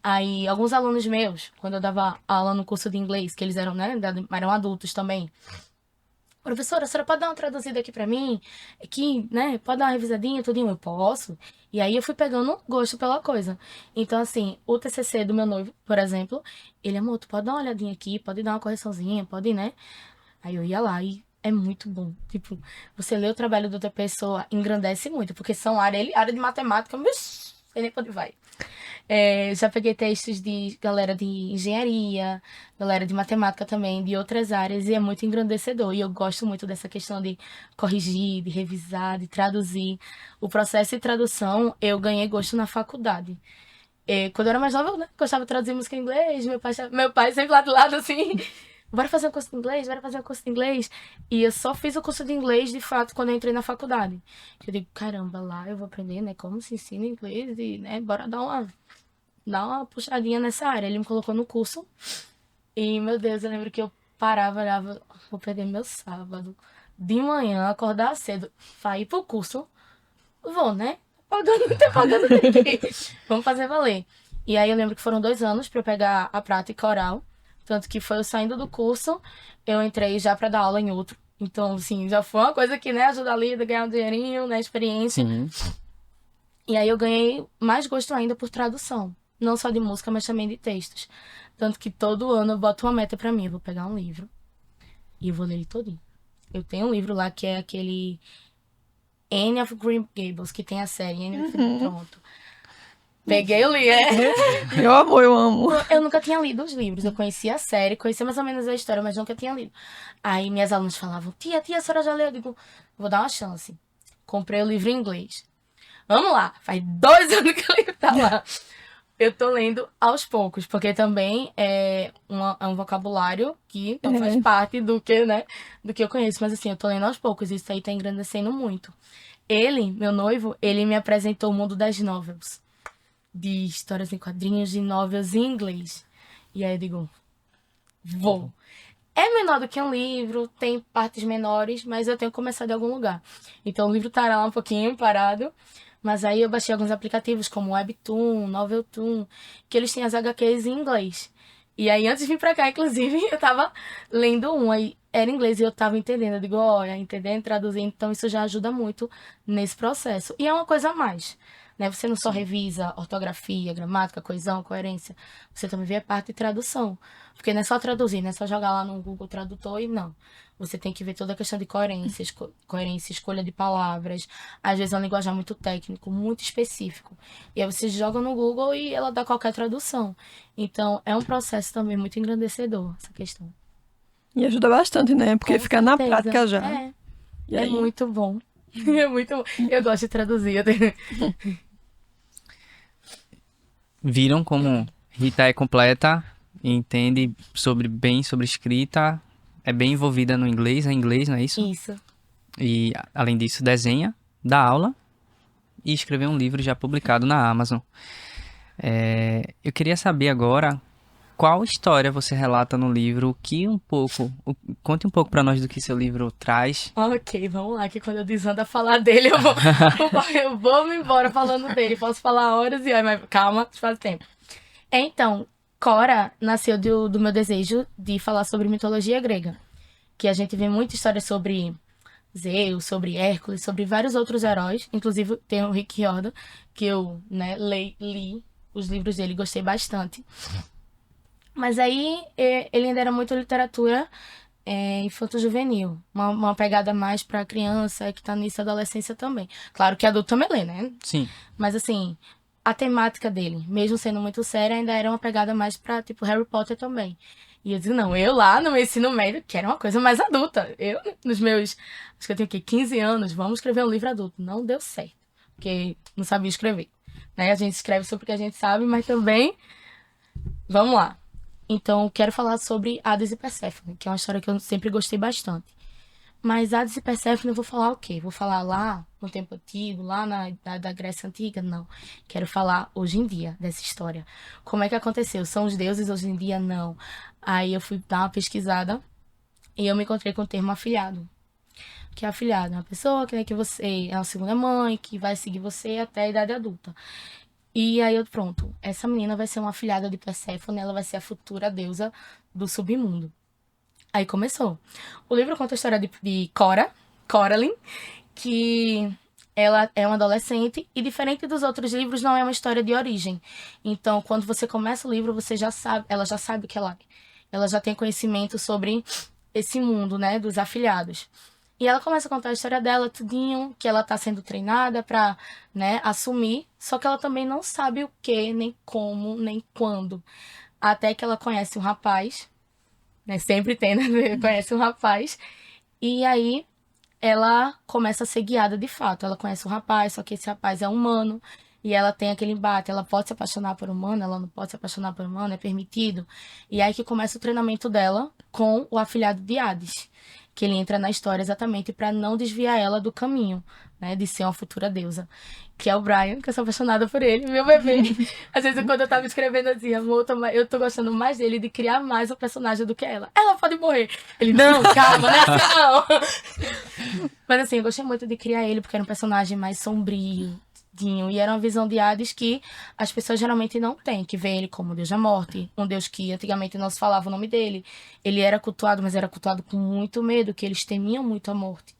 Aí, alguns alunos meus, quando eu dava aula no curso de inglês, que eles eram, né, eram adultos também, professora, a senhora pode dar uma traduzida aqui pra mim? Aqui, né? Pode dar uma revisadinha, tudinho? Eu posso. E aí eu fui pegando gosto pela coisa. Então, assim, o TCC do meu noivo, por exemplo, ele, amor, tu pode dar uma olhadinha aqui, pode dar uma correçãozinha, pode, né? Aí eu ia lá e é muito bom. Tipo, você lê o trabalho da outra pessoa, engrandece muito, porque são área de matemática, mas sei nem pra onde vai. Já peguei textos de galera de engenharia, galera de matemática também, de outras áreas, e é muito engrandecedor. E eu gosto muito dessa questão de corrigir, de revisar, de traduzir. O processo de tradução, eu ganhei gosto na faculdade. Quando eu era mais nova, eu, né, gostava de traduzir música em inglês, meu pai sempre lá do lado, assim, bora fazer um curso de inglês, bora fazer um curso de inglês. E eu só fiz o curso de inglês, de fato, quando eu entrei na faculdade. Eu digo, caramba, lá eu vou aprender, né, como se ensina inglês e, né, bora dar uma puxadinha nessa área. Ele me colocou no curso e, meu Deus, eu lembro que eu parava, olhava, vou perder meu sábado de manhã, acordar cedo, pra ir pro curso. Vou, né? Pagando, tem que ir. Vamos fazer valer. E aí eu lembro que foram 2 anos pra eu pegar a prática oral. Tanto que foi eu saindo do curso, eu entrei já pra dar aula em outro. Então, assim, já foi uma coisa que, né, ajuda ali a ganhar um dinheirinho, né, experiência. Sim. E aí eu ganhei mais gosto ainda por tradução. Não só de música, mas também de textos. Tanto que todo ano eu boto uma meta pra mim. Eu vou pegar um livro e eu vou ler ele todinho. Eu tenho um livro lá que é aquele Anne of Green Gables, que tem a série Anne of Pronto. Peguei e li, Eu amo, eu amo. Eu nunca tinha lido os livros. Eu conhecia a série, conhecia mais ou menos a história, mas nunca tinha lido. Aí minhas alunas falavam, tia, a senhora já leu? Eu digo, vou dar uma chance. Comprei o livro em inglês. Vamos lá, faz 2 anos que o livro tá lá. Eu tô lendo aos poucos, porque também é um vocabulário que não faz parte do que, né, do que eu conheço. Mas assim, eu tô lendo aos poucos, isso aí tá engrandecendo muito. Ele, meu noivo, ele me apresentou o mundo das novels. De histórias em quadrinhos, de novels em inglês. E aí eu digo, vou. É menor do que um livro, tem partes menores, mas eu tenho que começar de algum lugar. Então o livro tá lá um pouquinho parado, mas aí eu baixei alguns aplicativos como Webtoon, Noveltoon, que eles têm as HQs em inglês. E aí antes de vir pra cá, inclusive, eu tava lendo aí era inglês e eu tava entendendo. Eu digo, olha, entendendo, traduzindo, então isso já ajuda muito nesse processo. E é uma coisa a mais. né? Você não só revisa ortografia, gramática, coesão, coerência, você também vê a parte de tradução. Porque não é só traduzir, não é só jogar lá no Google Tradutor e não. Você tem que ver toda a questão de coerência, coerência, escolha de palavras. Às vezes é um linguajar muito técnico, muito específico. E aí você joga no Google e ela dá qualquer tradução. Então, é um processo também muito engrandecedor, essa questão. E ajuda bastante, né? Porque Com fica na certeza. prática já. E É aí? muito bom. É muito bom. Eu gosto de traduzir. Viram como Rita é completa, entende bem sobre escrita, é bem envolvida no inglês, é inglês, não é isso? Isso. E, além disso, desenha, dá aula e escreveu um livro já publicado na Amazon. Eu queria saber agora qual história você relata no livro, conte um pouco pra nós do que seu livro traz. Ok, vamos lá, que quando eu desando a falar dele, eu vou me embora falando dele. Posso falar horas e horas, mas calma, faz tempo. Então, Cora nasceu do meu desejo de falar sobre mitologia grega. Que a gente vê muita história sobre Zeus, sobre Hércules, sobre vários outros heróis. Inclusive, tem o Rick Riordan, que eu li os livros dele, gostei bastante. Mas aí, ele ainda era muito literatura infanto-juvenil. Uma pegada mais pra criança, que tá nisso, adolescência também. Claro que adulto também lê, né? Sim. Mas assim, a temática dele, mesmo sendo muito séria, ainda era uma pegada mais pra, tipo, Harry Potter também. E eu disse, não, eu lá no meu ensino médio quero uma coisa mais adulta. Eu, nos meus, acho que eu tenho o quê? 15 anos, vamos escrever um livro adulto. Não deu certo, porque não sabia escrever. Né? A gente escreve sobre o que a gente sabe, mas também, vamos lá. Então, quero falar sobre Hades e Perséfone, que é uma história que eu sempre gostei bastante. Mas Hades e Perséfone eu vou falar o quê? Vou falar lá no tempo antigo, lá da Grécia Antiga? Não. Quero falar hoje em dia dessa história. Como é que aconteceu? São os deuses hoje em dia? Não. Aí eu fui dar uma pesquisada e eu me encontrei com o termo afilhado. Que é afilhado é uma pessoa que você é uma segunda mãe, que vai seguir você até a idade adulta. E aí pronto, essa menina vai ser uma afilhada de Perséfone, ela vai ser a futura deusa do submundo. Aí começou. O livro conta a história de Coraline, que ela é uma adolescente e, diferente dos outros livros, não é uma história de origem. Então, quando você começa o livro, ela já sabe o que ela é. Ela já tem conhecimento sobre esse mundo, né, dos afilhados. E ela começa a contar a história dela, tudinho, que ela tá sendo treinada pra, né, assumir, só que ela também não sabe o que, nem como, nem quando. Até que ela conhece um rapaz, né, sempre tem, né, conhece um rapaz, e aí ela começa a ser guiada de fato. Ela conhece um rapaz, só que esse rapaz é humano, e ela tem aquele embate, ela pode se apaixonar por humano, ela não pode se apaixonar por humano, é permitido. E aí que começa o treinamento dela com o afilhado de Hades, que ele entra na história exatamente para não desviar ela do caminho, né, de ser uma futura deusa, que é o Brian, que eu sou apaixonada por ele, meu bebê. Às vezes, quando eu tava escrevendo, eu dizia, amor, eu tô gostando mais dele, de criar mais o personagem do que ela. Ela pode morrer. Ele, não, calma, não é assim, não. Mas assim, eu gostei muito de criar ele, porque era um personagem mais sombrio, e era uma visão de Hades que as pessoas geralmente não têm, que vê ele como Deus da morte, um Deus que antigamente não se falava o nome dele. Ele era cultuado, mas era cultuado com muito medo, que eles temiam muito a morte.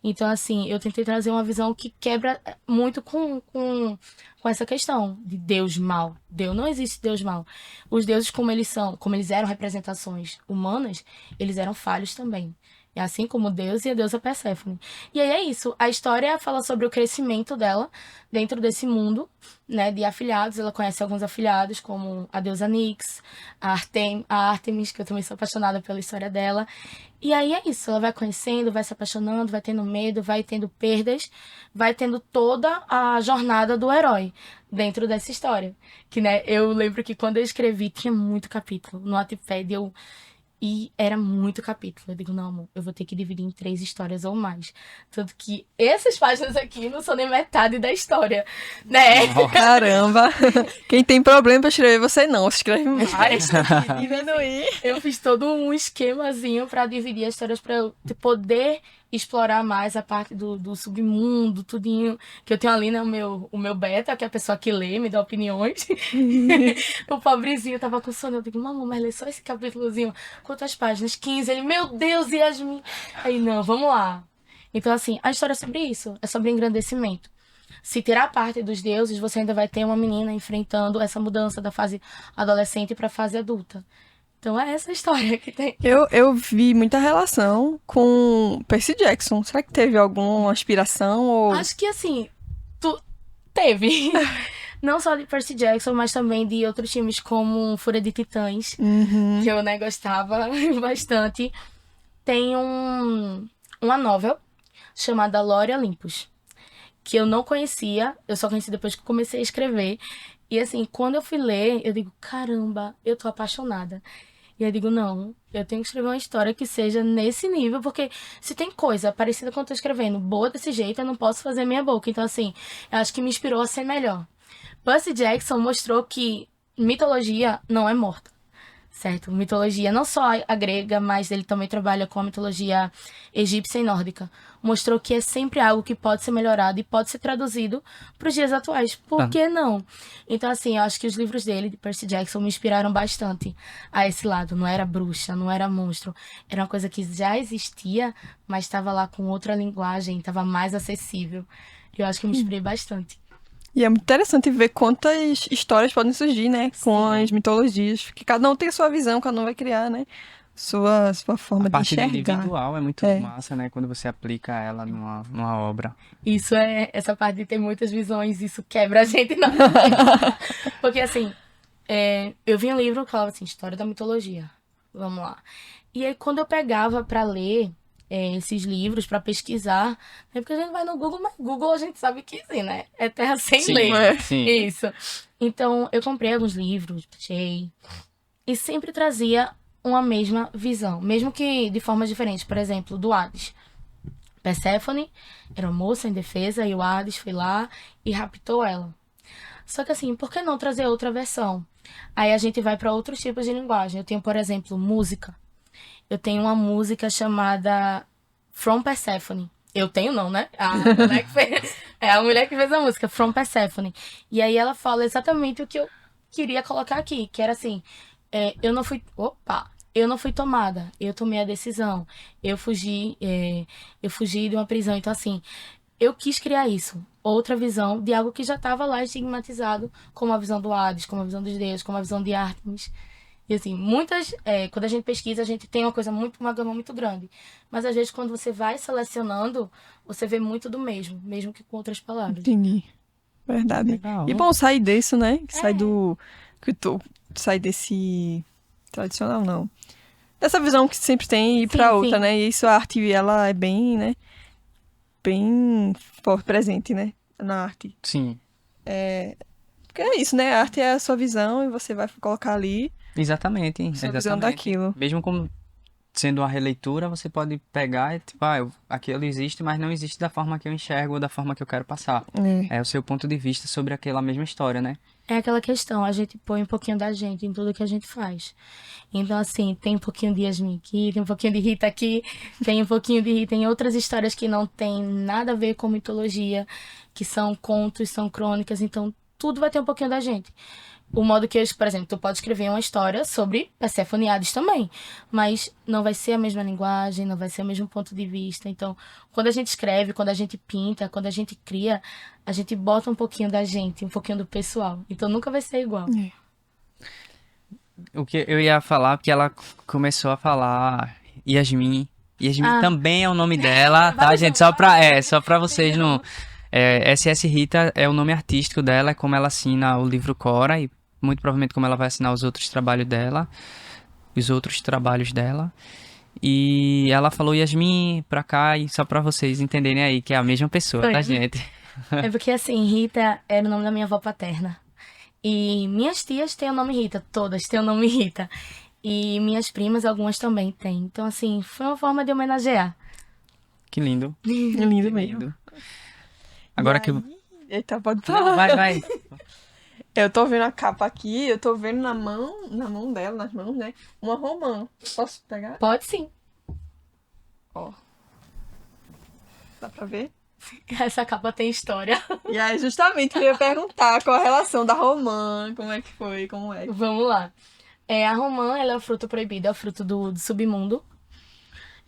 Então, assim, eu tentei trazer uma visão que quebra muito com essa questão de Deus mau. Não existe Deus mau. Os deuses, como eles eram representações humanas, eles eram falhos também. É assim como Deus e a deusa Perséfone. E aí é isso. A história fala sobre o crescimento dela dentro desse mundo, né, de afilhados. Ela conhece alguns afilhados, como a deusa Nyx, a Artemis, que eu também sou apaixonada pela história dela. E aí é isso. Ela vai conhecendo, vai se apaixonando, vai tendo medo, vai tendo perdas, vai tendo toda a jornada do herói dentro dessa história. Que, né, eu lembro que quando eu escrevi, tinha muito capítulo. No Wattpad, e era muito capítulo. Eu digo, não, amor, eu vou ter que dividir em 3 histórias ou mais. Tanto que essas páginas aqui não são nem metade da história, né? Caramba! Quem tem problema pra escrever, você não. Você escreve mais. Diminuir. Eu fiz todo um esquemazinho pra dividir as histórias, pra eu poder explorar mais a parte do submundo, tudinho. Que eu tenho ali, né, o meu beta, que é a pessoa que lê, me dá opiniões. O pobrezinho tava com sono. Eu digo, mamãe, mas lê só esse capítulozinho. Quantas páginas? 15. Ele, meu Deus, Yasmin. Aí, não, vamos lá. Então, assim, a história é sobre isso. É sobre engrandecimento. se tirar a parte dos deuses, você ainda vai ter uma menina enfrentando essa mudança da fase adolescente para a fase adulta. Então é essa história que tem. Eu vi muita relação com Percy Jackson. Será que teve alguma inspiração ou... Acho que assim, teve. Não só de Percy Jackson, mas também de outros filmes como Fúria de Titãs, que eu, né, gostava bastante. Tem uma novel chamada Lore Olympus, que eu não conhecia, eu só conheci depois que comecei a escrever. E assim, quando eu fui ler, eu digo, caramba, eu tô apaixonada. E eu digo, não, eu tenho que escrever uma história que seja nesse nível, porque se tem coisa parecida com o que eu tô escrevendo, boa desse jeito, eu não posso fazer minha boca. Então, assim, eu acho que me inspirou a ser melhor. Percy Jackson mostrou que mitologia não é morta, certo? Mitologia, não só a grega, mas ele também trabalha com a mitologia egípcia e nórdica. Mostrou que é sempre algo que pode ser melhorado e pode ser traduzido para os dias atuais. Por que não? Então, assim, eu acho que os livros dele, de Percy Jackson, me inspiraram bastante a esse lado. Não era bruxa, não era monstro. Era uma coisa que já existia, mas estava lá com outra linguagem, estava mais acessível. Eu acho que eu me inspirei bastante. E é muito interessante ver quantas histórias podem surgir, né? Com as mitologias. Que cada um tem a sua visão, cada um vai criar, né? Sua forma A de parte enxergar. individual é muito massa, né? Quando você aplica ela numa obra. Isso essa parte de ter muitas visões, isso quebra a gente. Não. Porque assim, eu vi um livro que falava assim, História da Mitologia. Vamos lá. E aí quando eu pegava pra ler esses livros, pra pesquisar, é porque a gente vai no Google, mas Google a gente sabe que sim, né? É terra sem lei. Sim. Isso. Então, eu comprei alguns livros, achei, e sempre trazia uma mesma visão, mesmo que de formas diferentes. Por exemplo, do Hades. Perséfone era uma moça indefesa e o Hades foi lá e raptou ela. Só que assim, por que não trazer outra versão? Aí a gente vai para outros tipos de linguagem. Eu tenho, por exemplo, música. Eu tenho uma música chamada From Persephone. Eu tenho não, né? A mulher que fez a música, From Persephone. E aí ela fala exatamente o que eu queria colocar aqui, que era assim, eu não fui tomada, eu tomei a decisão, eu fugi de uma prisão. Então, assim, eu quis criar isso. Outra visão de algo que já estava lá estigmatizado, como a visão do Hades, como a visão dos deuses, como a visão de Ártemis. E assim, quando a gente pesquisa, a gente tem uma gama muito grande. Mas às vezes, quando você vai selecionando, você vê muito do mesmo que com outras palavras. Entendi. Verdade. Legal. E bom, sair disso, né? Sai desse tradicional, não. Dessa visão que sempre tem e ir pra outra, né? E isso, a arte, ela é bem, né? Bem forte, presente, né? Na arte. Sim. Porque é isso, né? A arte é a sua visão e você vai colocar ali Exatamente. sua visão Exatamente. daquilo. Mesmo como sendo uma releitura, você pode pegar e tipo, aquilo existe, mas não existe da forma que eu enxergo ou da forma que eu quero passar. É o seu ponto de vista sobre aquela mesma história, né? É aquela questão, a gente põe um pouquinho da gente em tudo que a gente faz. Então, assim, tem um pouquinho de Yasmin aqui, tem um pouquinho de Rita aqui, tem um pouquinho de Rita em outras histórias que não tem nada a ver com mitologia, que são contos, são crônicas, então tudo vai ter um pouquinho da gente. O modo que por exemplo, tu pode escrever uma história sobre Perséfone e Hades também, mas não vai ser a mesma linguagem, não vai ser o mesmo ponto de vista. Então, quando a gente escreve, quando a gente pinta, quando a gente cria, a gente bota um pouquinho da gente, um pouquinho do pessoal. Então, nunca vai ser igual. O que eu ia falar, porque ela começou a falar Yasmin. Yasmin também é o nome dela, tá, gente? Só pra vocês não... SS Rita é o nome artístico dela, é como ela assina o livro Cora e muito provavelmente como ela vai assinar os outros trabalhos dela. E ela falou Yasmin pra cá, e só pra vocês entenderem aí que é a mesma pessoa, tá, gente? É porque, assim, Rita era o nome da minha avó paterna. E minhas tias têm o nome Rita, todas têm o nome Rita. E minhas primas, algumas também têm. Então, assim, foi uma forma de homenagear. Que lindo. Lindo mesmo. Agora Eita, pode falar. Não, vai. Eu tô vendo a capa aqui, eu tô vendo na mão dela, nas mãos, né? Uma romã. Posso pegar? Pode sim. Ó. Dá pra ver? Essa capa tem história. E aí, justamente, eu ia perguntar qual a relação da romã, como é que foi, como é. Vamos lá. A romã, ela é o fruto proibido, é o fruto do submundo.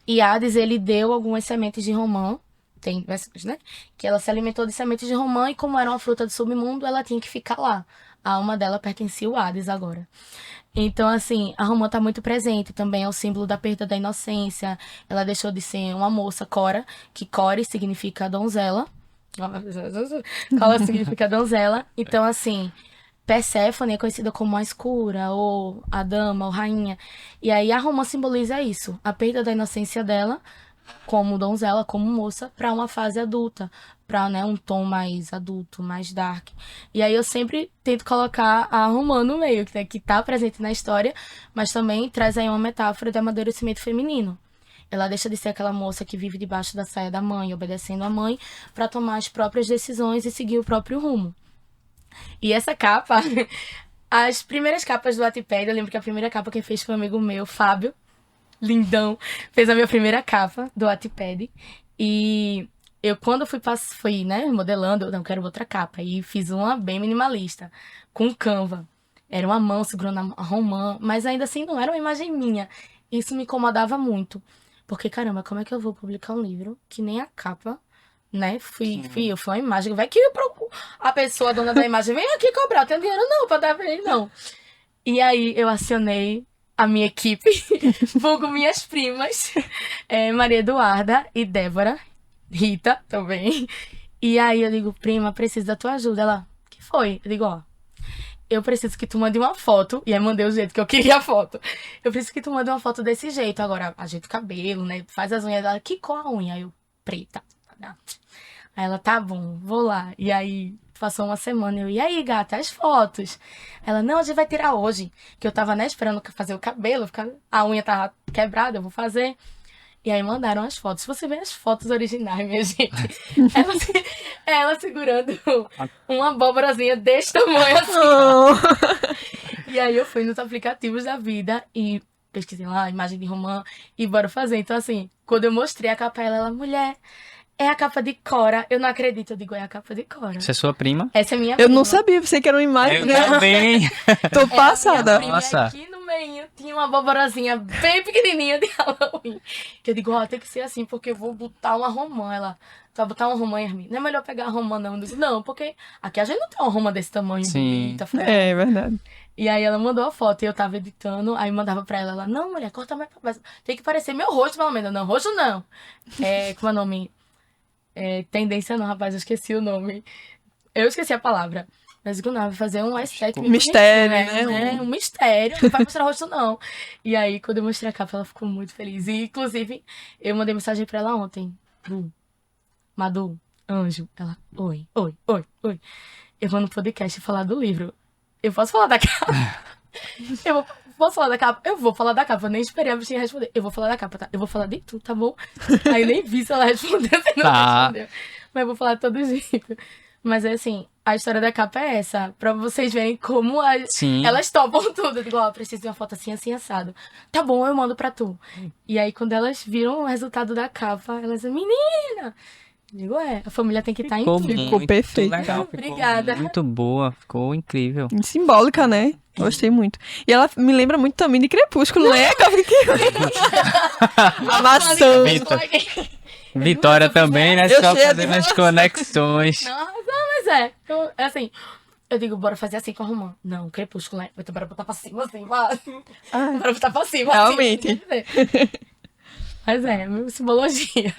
E Hades, ele deu algumas sementes de romã tem versões, né? Que ela se alimentou de sementes de romã e como era uma fruta do submundo, ela tinha que ficar lá. A alma dela pertencia ao Hades agora. Então, assim, a romã tá muito presente. Também é o símbolo da perda da inocência. Ela deixou de ser uma moça, Cora, que Core significa donzela. Cora significa donzela. Então, assim, Perséfone é conhecida como a escura, ou a dama, ou rainha. E aí a romã simboliza isso. A perda da inocência dela, como donzela, como moça, para uma fase adulta, para, né, um tom mais adulto, mais dark. E aí eu sempre tento colocar a romã no meio, que tá presente na história, mas também traz aí uma metáfora do amadurecimento feminino. Ela deixa de ser aquela moça que vive debaixo da saia da mãe, obedecendo à mãe, para tomar as próprias decisões e seguir o próprio rumo. E essa capa, as primeiras capas do Wattpad, eu lembro que a primeira capa quem fez foi um amigo meu, Fábio, lindão, fez a minha primeira capa do Wattpad. E eu, quando fui, né, modelando, eu não quero outra capa. E fiz uma bem minimalista, com Canva. Era uma mão segurando a romã, mas ainda assim não era uma imagem minha. Isso me incomodava muito. Porque, caramba, como é que eu vou publicar um livro que nem a capa, né? Eu fui uma imagem. Vai que a pessoa, a dona da imagem, vem aqui cobrar. Eu tenho dinheiro não pra dar pra ele, não. E aí eu acionei a minha equipe, vulgo minhas primas, Maria Eduarda e Débora, Rita também. E aí eu digo, prima, preciso da tua ajuda. Ela, que foi? Eu digo, ó, eu preciso que tu mande uma foto. E aí mandei o jeito que eu queria a foto. Eu preciso que tu mande uma foto desse jeito. Agora, ajeita o cabelo, né? Faz as unhas dela. Que cor a unha? Aí eu, preta. Aí ela, tá bom, vou lá. E aí, passou uma semana, e aí, gata, as fotos? Ela, não, a gente vai tirar hoje. Que eu tava, né, esperando fazer o cabelo, a unha tava quebrada, eu vou fazer. E aí mandaram as fotos. Se você ver as fotos originais, minha gente, ela segurando uma abóborazinha desse tamanho assim. E aí eu fui nos aplicativos da vida e pesquisei lá, imagem de romã, e bora fazer. Então, assim, quando eu mostrei a capa, ela, mulher, é a capa de Cora. Eu não acredito, eu digo, é a capa de Cora. Você é sua prima? Essa é minha Eu prima. não sabia, pensei que era uma imagem. Eu também. Tô passada. Minha Nossa. prima, aqui no meio tinha uma aboborazinha bem pequenininha de Halloween. Que eu digo, ó, tem que ser assim, porque eu vou botar uma romã. Ela, tu vai botar uma romã, Yasmin? Não é melhor pegar a romã, não. Eu digo, não, porque aqui a gente não tem uma romã desse tamanho, Sim. bonita. É verdade. E aí ela mandou a foto e eu tava editando, aí mandava pra ela, ela, não, mulher, corta mais pra baixo. Tem que parecer meu rosto, pelo menos. Não, rosto não. Como é o nome? Tendência não, rapaz, eu esqueci o nome. Eu esqueci a palavra. Mas não, vai fazer um estético. Mistério, né? Um mistério, não vai mostrar o rosto, não. E aí, quando eu mostrei a capa, ela ficou muito feliz. E, inclusive, eu mandei mensagem pra ela ontem. Madu, anjo. Ela, oi. Eu vou no podcast falar do livro. Eu posso falar da capa? Posso falar da capa? Eu vou falar da capa. Eu nem esperei a bichinha responder. Eu vou falar da capa, tá? Eu vou falar de tudo, tá bom? Aí eu nem vi se ela respondeu, se não respondeu. Mas eu vou falar de todo jeito. Mas é assim, a história da capa é essa. Pra vocês verem como elas topam tudo. Eu digo, ó, preciso de uma foto assim, assim, assado. Tá bom, eu mando pra tu. E aí, quando elas viram o resultado da capa, elas dizem, menina! Eu digo, a família tem que estar em tudo. Ficou perfeito. Legal, Obrigada. Muito boa, ficou incrível. Simbólica, né? Gostei muito. E ela me lembra muito também de Crepúsculo, né? A maçã. Vitória também, né? Eu Só cheia fazendo de as conexões. Não, mas então, assim, eu digo, bora fazer assim com a romã. Não, Crepúsculo, né? Bora botar pra cima, assim, bora. Bora botar pra cima, Realmente. Assim, mas simbologia.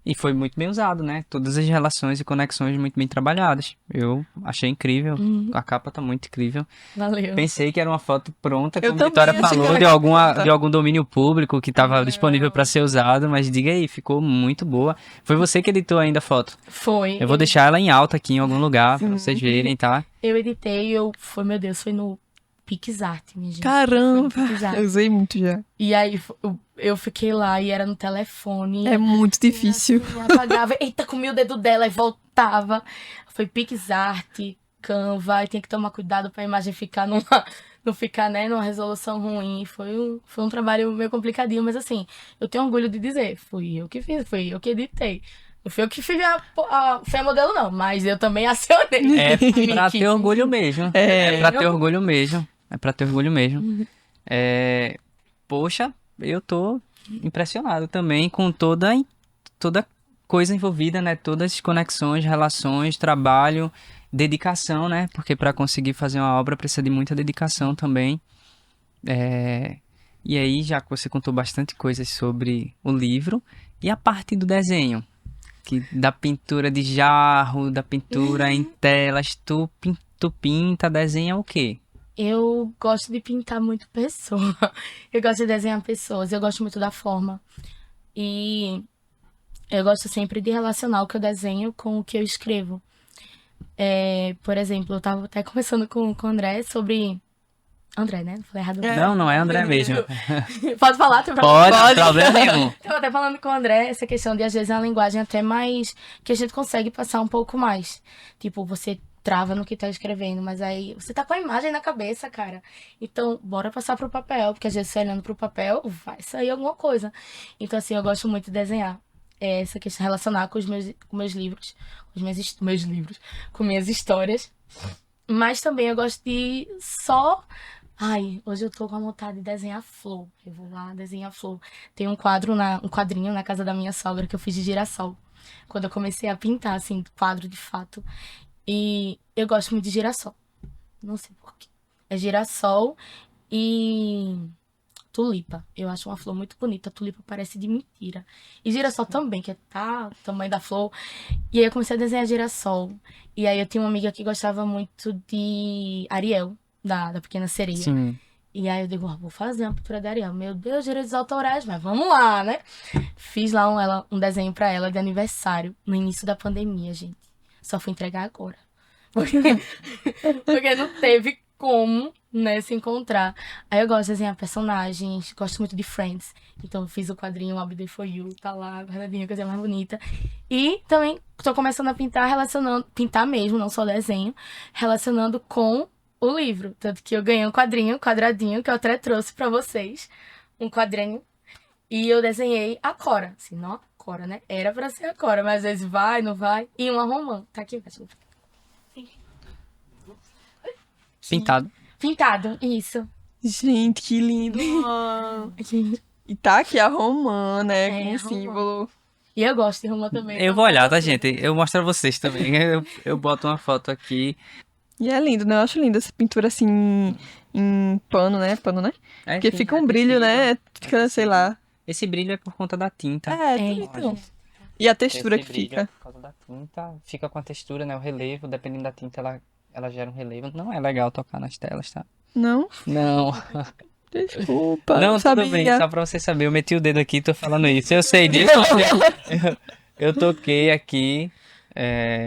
E foi muito bem usado, né? Todas as relações e conexões muito bem trabalhadas. Eu achei incrível. A capa tá muito incrível. Valeu. Pensei que era uma foto pronta, Eu como a Vitória também achei falou, que de era algum domínio público que estava disponível para ser usado. Mas diga aí, ficou muito boa. Foi você que editou ainda a foto? Foi. Eu vou deixar ela em alta aqui em algum lugar para vocês verem, tá? Eu editei, meu Deus, foi no PixArt, minha gente. Caramba, Foi no PixArt. eu usei muito já. E aí eu fiquei lá e era no telefone. É muito difícil. Assim, apagava, eita, comia o dedo dela e voltava. Foi PixArt, Canva, e tinha que tomar cuidado pra imagem ficar não ficar, né, numa resolução ruim. Foi um trabalho meio complicadinho, mas assim, eu tenho orgulho de dizer, fui eu que fiz, fui eu que editei. Não fui eu que fiz foi a modelo, não, mas eu também acionei. É pra ter orgulho mesmo. É pra ter orgulho mesmo. É pra ter orgulho mesmo. Poxa, eu tô impressionado também com toda coisa envolvida, né? Todas as conexões, relações, trabalho, dedicação, né? Porque para conseguir fazer uma obra precisa de muita dedicação também. E aí, já que você contou bastante coisas sobre o livro, e a parte do desenho? Da pintura de jarro, da pintura em telas, tu pinta, desenha o quê? Eu gosto de pintar muito pessoa. Eu gosto de desenhar pessoas. Eu gosto muito da forma. E eu gosto sempre de relacionar o que eu desenho com o que eu escrevo. Por exemplo, eu tava até conversando com o André sobre... André, né? Não falei errado. Não é André mesmo. Pode falar? Tem Pode, problema nenhum. Tava até falando com o André essa questão de, às vezes, é uma linguagem até mais... que a gente consegue passar um pouco mais. Tipo, você trava no que tá escrevendo, mas aí você tá com a imagem na cabeça, cara. Então, bora passar pro papel, porque às vezes você olhando pro papel, vai sair alguma coisa. Então, assim, eu gosto muito de desenhar. Essa questão de relacionar com meus livros, meus livros, com minhas histórias. Mas também eu gosto de só... Ai, hoje eu tô com a vontade de desenhar flor. Eu vou lá desenhar flor. Tem um quadrinho na casa da minha sogra que eu fiz de girassol. Quando eu comecei a pintar, assim, quadro de fato. E eu gosto muito de girassol. Não sei porquê. É girassol e tulipa. Eu acho uma flor muito bonita. A tulipa parece de mentira. E girassol também, que tá o tamanho da flor. E aí eu comecei a desenhar girassol. E aí eu tinha uma amiga que gostava muito de Ariel. Da Pequena Sereia. Sim. E aí eu digo, vou fazer uma pintura da Ariel. Meu Deus, direitos autorais, mas vamos lá, né? Fiz lá um desenho pra ela de aniversário, no início da pandemia, gente. Só fui entregar agora. Porque não teve como, né, se encontrar. Aí eu gosto de desenhar personagens, gosto muito de Friends. Então eu fiz o quadrinho I'll Be There For You, tá lá, guardadinho, coisa mais bonita. E também tô começando a pintar, pintar mesmo, não só desenho, relacionando com o livro. Tanto que eu ganhei um quadradinho, que eu até trouxe pra vocês. Um quadrinho. E eu desenhei a Cora. Assim, não a Cora, né? Era pra ser a Cora, mas às vezes vai, não vai. E uma romã. Tá aqui embaixo. Pintado. Pintado, isso. Gente, que lindo. E tá aqui a romã, né? Com a o romã. símbolo. E eu gosto de romã também. Eu vou olhar, tá, gente? Eu mostro pra vocês também. Eu boto uma foto aqui. E é lindo, né? Eu acho lindo essa pintura assim em pano, né? Pano, né? Porque Sim, fica um brilho, né? Fica, sei lá. Esse brilho é por conta da tinta. Então. E a textura que Esse brilho fica. é por causa da tinta. Fica com a textura, né? O relevo, dependendo da tinta, ela gera um relevo. Não é legal tocar nas telas, tá? Não? Não. Desculpa. Não, sabia. tudo bem. Só pra você saber, eu meti o dedo aqui e tô falando isso. Eu sei disso. Eu toquei aqui.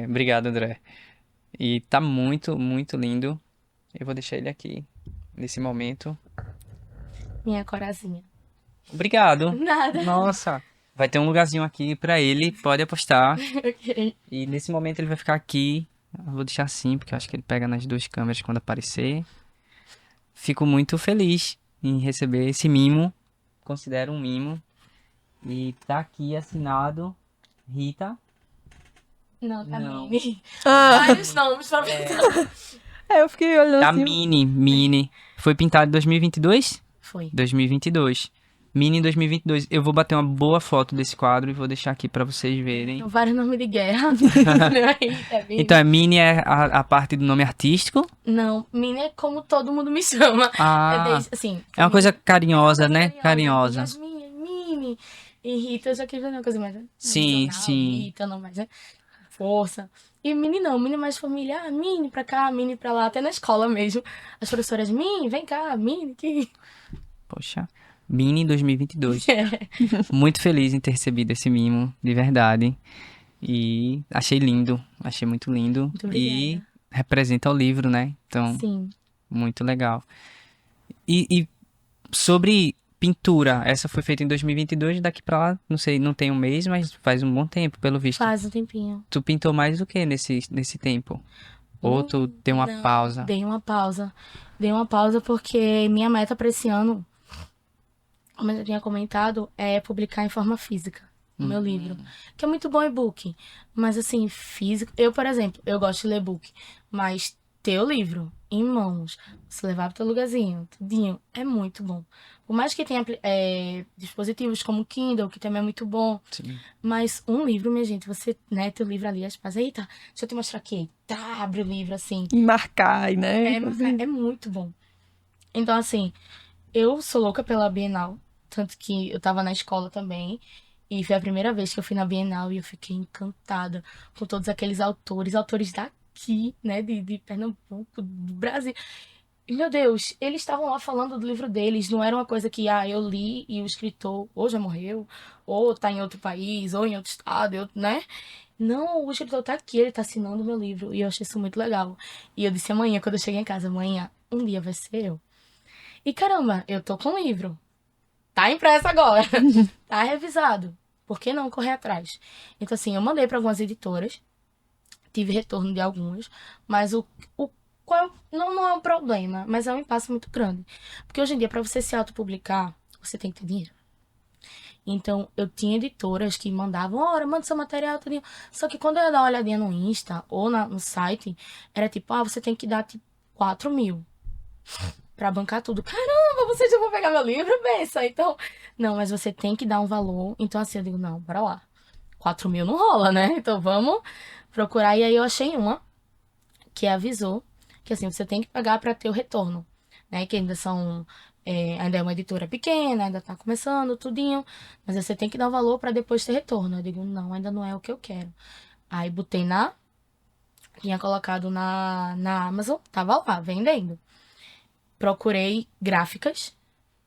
Obrigado, André. E tá muito, muito lindo. Eu vou deixar ele aqui, nesse momento. Minha corazinha. Obrigado. Nada. Nossa. Vai ter um lugarzinho aqui pra ele, pode apostar. Ok. E nesse momento ele vai ficar aqui. Eu vou deixar assim, porque eu acho que ele pega nas duas câmeras quando aparecer. Fico muito feliz em receber esse mimo. Considero um mimo. E tá aqui assinado Rita. Não, tá Não. Mini. Ah, Vários nomes pra pintar. eu fiquei olhando Tá assim. Mini. Foi pintado em 2022? Foi. 2022. Mini em 2022. Eu vou bater uma boa foto desse quadro e vou deixar aqui pra vocês verem. Tem vários nomes de guerra. Então, Mini é a parte do nome artístico. Não, Mini é como todo mundo me chama. Assim, É uma coisa carinhosa, né? Carinhosa. Yasmin, Mini. E Rita, eu já queria fazer uma coisa mais... Sim, emocional, sim. Rita, não mais, né? Força. E Mini não, Mini é mais família. Ah, Mini pra cá, Mini pra lá. Até na escola mesmo. As professoras, Mini, vem cá, Mini, que... Poxa. Mini 2022. Muito feliz em ter recebido esse mimo, de verdade. E achei lindo. Achei muito lindo. Muito obrigada. E representa o livro, né? Então, Sim. muito legal. E sobre pintura, essa foi feita em 2022, daqui pra lá, não sei, não tem um mês, mas faz um bom tempo, pelo visto. Faz um tempinho. Tu pintou mais do que nesse tempo? Ou tu deu uma Não, pausa? Dei uma pausa. Dei uma pausa porque minha meta pra esse ano, como eu já tinha comentado, é publicar em forma física o meu livro. Que é muito bom e-book. Mas assim, físico... Eu, por exemplo, eu gosto de ler e-book. Mas ter o livro em mãos, você levar pro teu lugarzinho, tudinho, é muito bom. Por mais que tenha dispositivos como o Kindle, que também é muito bom, Sim. mas um livro, minha gente, você, né, teu livro ali, as pás, eita, deixa eu te mostrar aqui. Tá, abre o livro assim. E marcar, né? É muito bom. Então, assim, eu sou louca pela Bienal, tanto que eu tava na escola também, e foi a primeira vez que eu fui na Bienal e eu fiquei encantada com todos aqueles autores daqui, né, de Pernambuco, do Brasil. E, meu Deus, eles estavam lá falando do livro deles, não era uma coisa que, eu li e o escritor ou já morreu, ou tá em outro país, ou em outro estado, né? Não, o escritor tá aqui, ele tá assinando o meu livro, e eu achei isso muito legal. E eu disse amanhã, quando eu cheguei em casa, amanhã, um dia vai ser eu. E caramba, eu tô com o livro. Tá impresso agora. Tá revisado. Por que não correr atrás? Então, assim, eu mandei pra algumas editoras. Tive retorno de algumas. Mas o qual não é um problema, mas é um impasse muito grande. Porque hoje em dia, pra você se autopublicar, você tem que ter dinheiro. Então, eu tinha editoras que mandavam, ora, manda seu material, tudinho. Só que quando eu ia dar uma olhadinha no Insta ou no site, era tipo, você tem que dar, tipo, 4 mil pra bancar tudo. Caramba, vocês já vão pegar meu livro, benção. Então, não, mas você tem que dar um valor. Então, assim, eu digo, não, bora lá. 4 mil não rola, né? Então, vamos procurar. E aí, eu achei uma que avisou que, assim, você tem que pagar pra ter o retorno, né? Que ainda são... ainda é uma editora pequena, ainda tá começando, tudinho. Mas você tem que dar um valor pra depois ter retorno. Eu digo, não, ainda não é o que eu quero. Aí, botei tinha colocado na Amazon, tava lá, vendendo. Procurei gráficas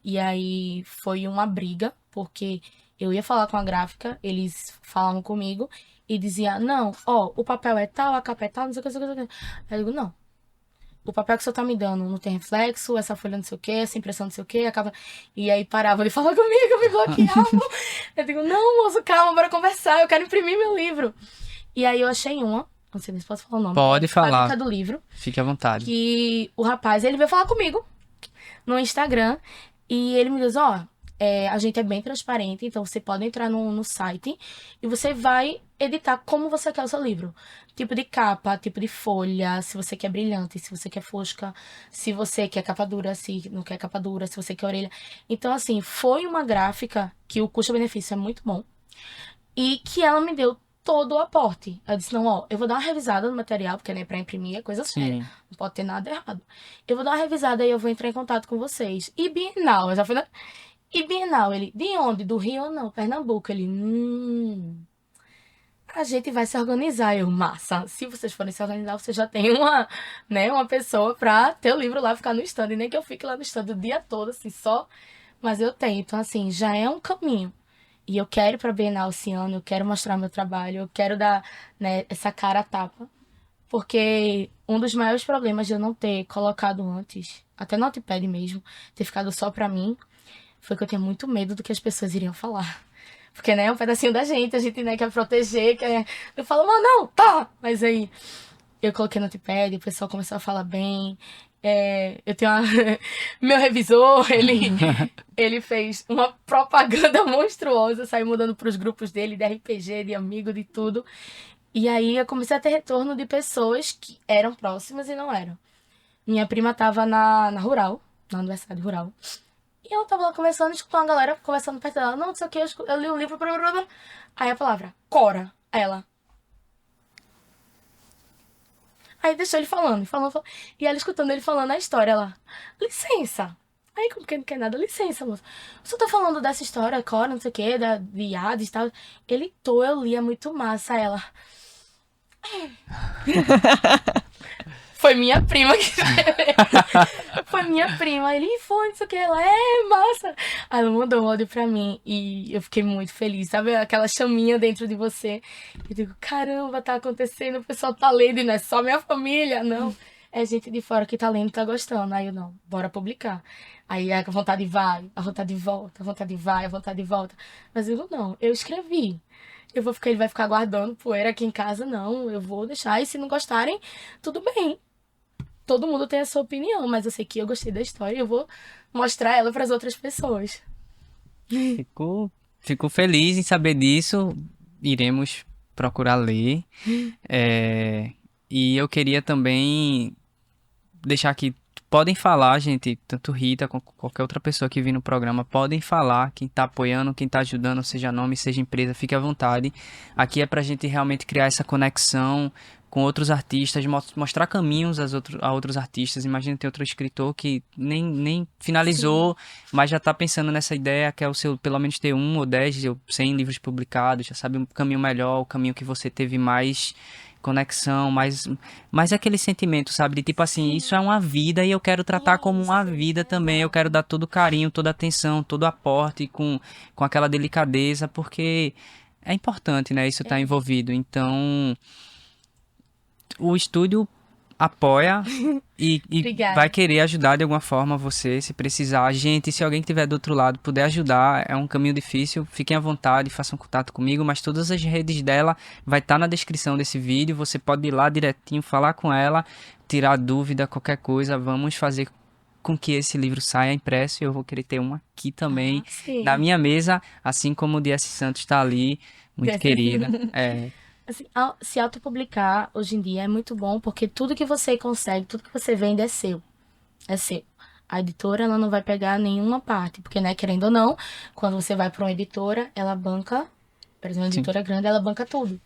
e aí foi uma briga, porque eu ia falar com a gráfica, eles falavam comigo e dizia, não, o papel é tal, a capa é tal, não sei o que, não sei o que. Não sei o que. Aí eu digo, não, o papel que você tá me dando não tem reflexo, essa folha não sei o que, essa impressão não sei o que, acaba... E aí parava de falar comigo, me bloqueavam. Eu digo, não, moço, calma, bora conversar, eu quero imprimir meu livro. E aí eu achei uma, não sei se posso falar o nome. Pode falar. Fábrica do Livro. Fique à vontade. Que o rapaz, ele veio falar comigo no Instagram e ele me diz, a gente é bem transparente, então você pode entrar no site e você vai editar como você quer o seu livro. Tipo de capa, tipo de folha, se você quer brilhante, se você quer fosca, se você quer capa dura, se não quer capa dura, se você quer orelha. Então, assim, foi uma gráfica que o custo-benefício é muito bom e que ela me deu todo o aporte. Eu disse, não, eu vou dar uma revisada no material, porque, né, pra imprimir é coisa séria. Sim. Não pode ter nada errado. Eu vou dar uma revisada e eu vou entrar em contato com vocês. E Bienal, eu já fui na... E Bienal, ele, de onde? Do Rio ou não? Pernambuco. Ele, a gente vai se organizar. Eu, massa. Se vocês forem se organizar, você já tem uma pessoa pra ter o livro lá, ficar no stand. E nem que eu fique lá no stand o dia todo, assim, só. Mas eu tenho. Então, assim, já é um caminho. E eu quero ir pra Bienal esse ano, eu quero mostrar meu trabalho, eu quero dar, né, essa cara a tapa. Porque um dos maiores problemas de eu não ter colocado antes, até no Notepad mesmo, ter ficado só pra mim, foi que eu tinha muito medo do que as pessoas iriam falar. Porque, né, é um pedacinho da gente, a gente, né, quer proteger, quer... Eu falo, não, tá! Mas aí, eu coloquei no Notepad, o pessoal começou a falar bem. Eu tenho meu revisor, ele fez uma propaganda monstruosa, saiu mudando pros grupos dele, de RPG, de amigo, de tudo. E aí eu comecei a ter retorno de pessoas que eram próximas e não eram. Minha prima tava na Rural, na Universidade Rural. E ela tava lá conversando, escutou uma galera conversando perto dela. Não sei o que, eu li um livro. Blá, blá, blá. Aí a palavra, Cora. Ela. Aí deixou ele falando. E ela escutando ele falando a história, ela. Licença. Aí, como que não quer nada, licença, moça. O senhor tá falando dessa história, Cora, não sei o que, de Hades e tal. Ele eu li, é muito massa. Ela. Foi minha prima que escreveu. Foi minha prima. Ele foi, não sei o que. Ela, massa. Aí ela mandou um áudio pra mim. E eu fiquei muito feliz. Sabe aquela chaminha dentro de você? Eu digo, caramba, tá acontecendo. O pessoal tá lendo e não é só minha família, não. É gente de fora que tá lendo e tá gostando. Aí eu, não, bora publicar. Aí a vontade vai, a vontade volta, a vontade vai, a vontade volta. Mas eu, não, eu escrevi. Ele vai ficar guardando poeira aqui em casa, não. Eu vou deixar. E se não gostarem, tudo bem. Todo mundo tem a sua opinião, mas eu sei que eu gostei da história e eu vou mostrar ela para as outras pessoas. Fico feliz em saber disso. Iremos procurar ler. E eu queria também deixar aqui, podem falar, gente, tanto Rita como qualquer outra pessoa que vir no programa, podem falar, quem tá apoiando, quem tá ajudando, seja nome, seja empresa, fique à vontade. Aqui é pra gente realmente criar essa conexão com outros artistas, mostrar caminhos a outros artistas. Imagina ter outro escritor que nem finalizou, mas já tá pensando nessa ideia, que é o seu, pelo menos ter 1 ou 10 ou 100 livros publicados, já sabe um caminho melhor, o caminho que você teve mais conexão, mais aquele sentimento, sabe? De tipo assim, isso é uma vida e eu quero tratar como uma vida também. Eu quero dar todo o carinho, toda a atenção, todo o aporte com aquela delicadeza, porque é importante, né? Isso tá envolvido. Então, o estúdio apoia e Obrigada. vai querer ajudar de alguma forma você, se precisar. Gente, se alguém que estiver do outro lado puder ajudar, é um caminho difícil, fiquem à vontade, façam contato comigo, mas todas as redes dela vai estar na descrição desse vídeo, você pode ir lá direitinho, falar com ela, tirar dúvida, qualquer coisa, vamos fazer com que esse livro saia impresso. Eu vou querer ter um aqui também, Sim. na minha mesa, assim como o D.S. Santos está ali, muito querida. Assim, se autopublicar hoje em dia é muito bom, porque tudo que você consegue, tudo que você vende é seu. É seu. A editora, ela não vai pegar nenhuma parte, porque, né, querendo ou não, quando você vai para uma editora, ela banca, por exemplo, uma editora grande, ela banca tudo.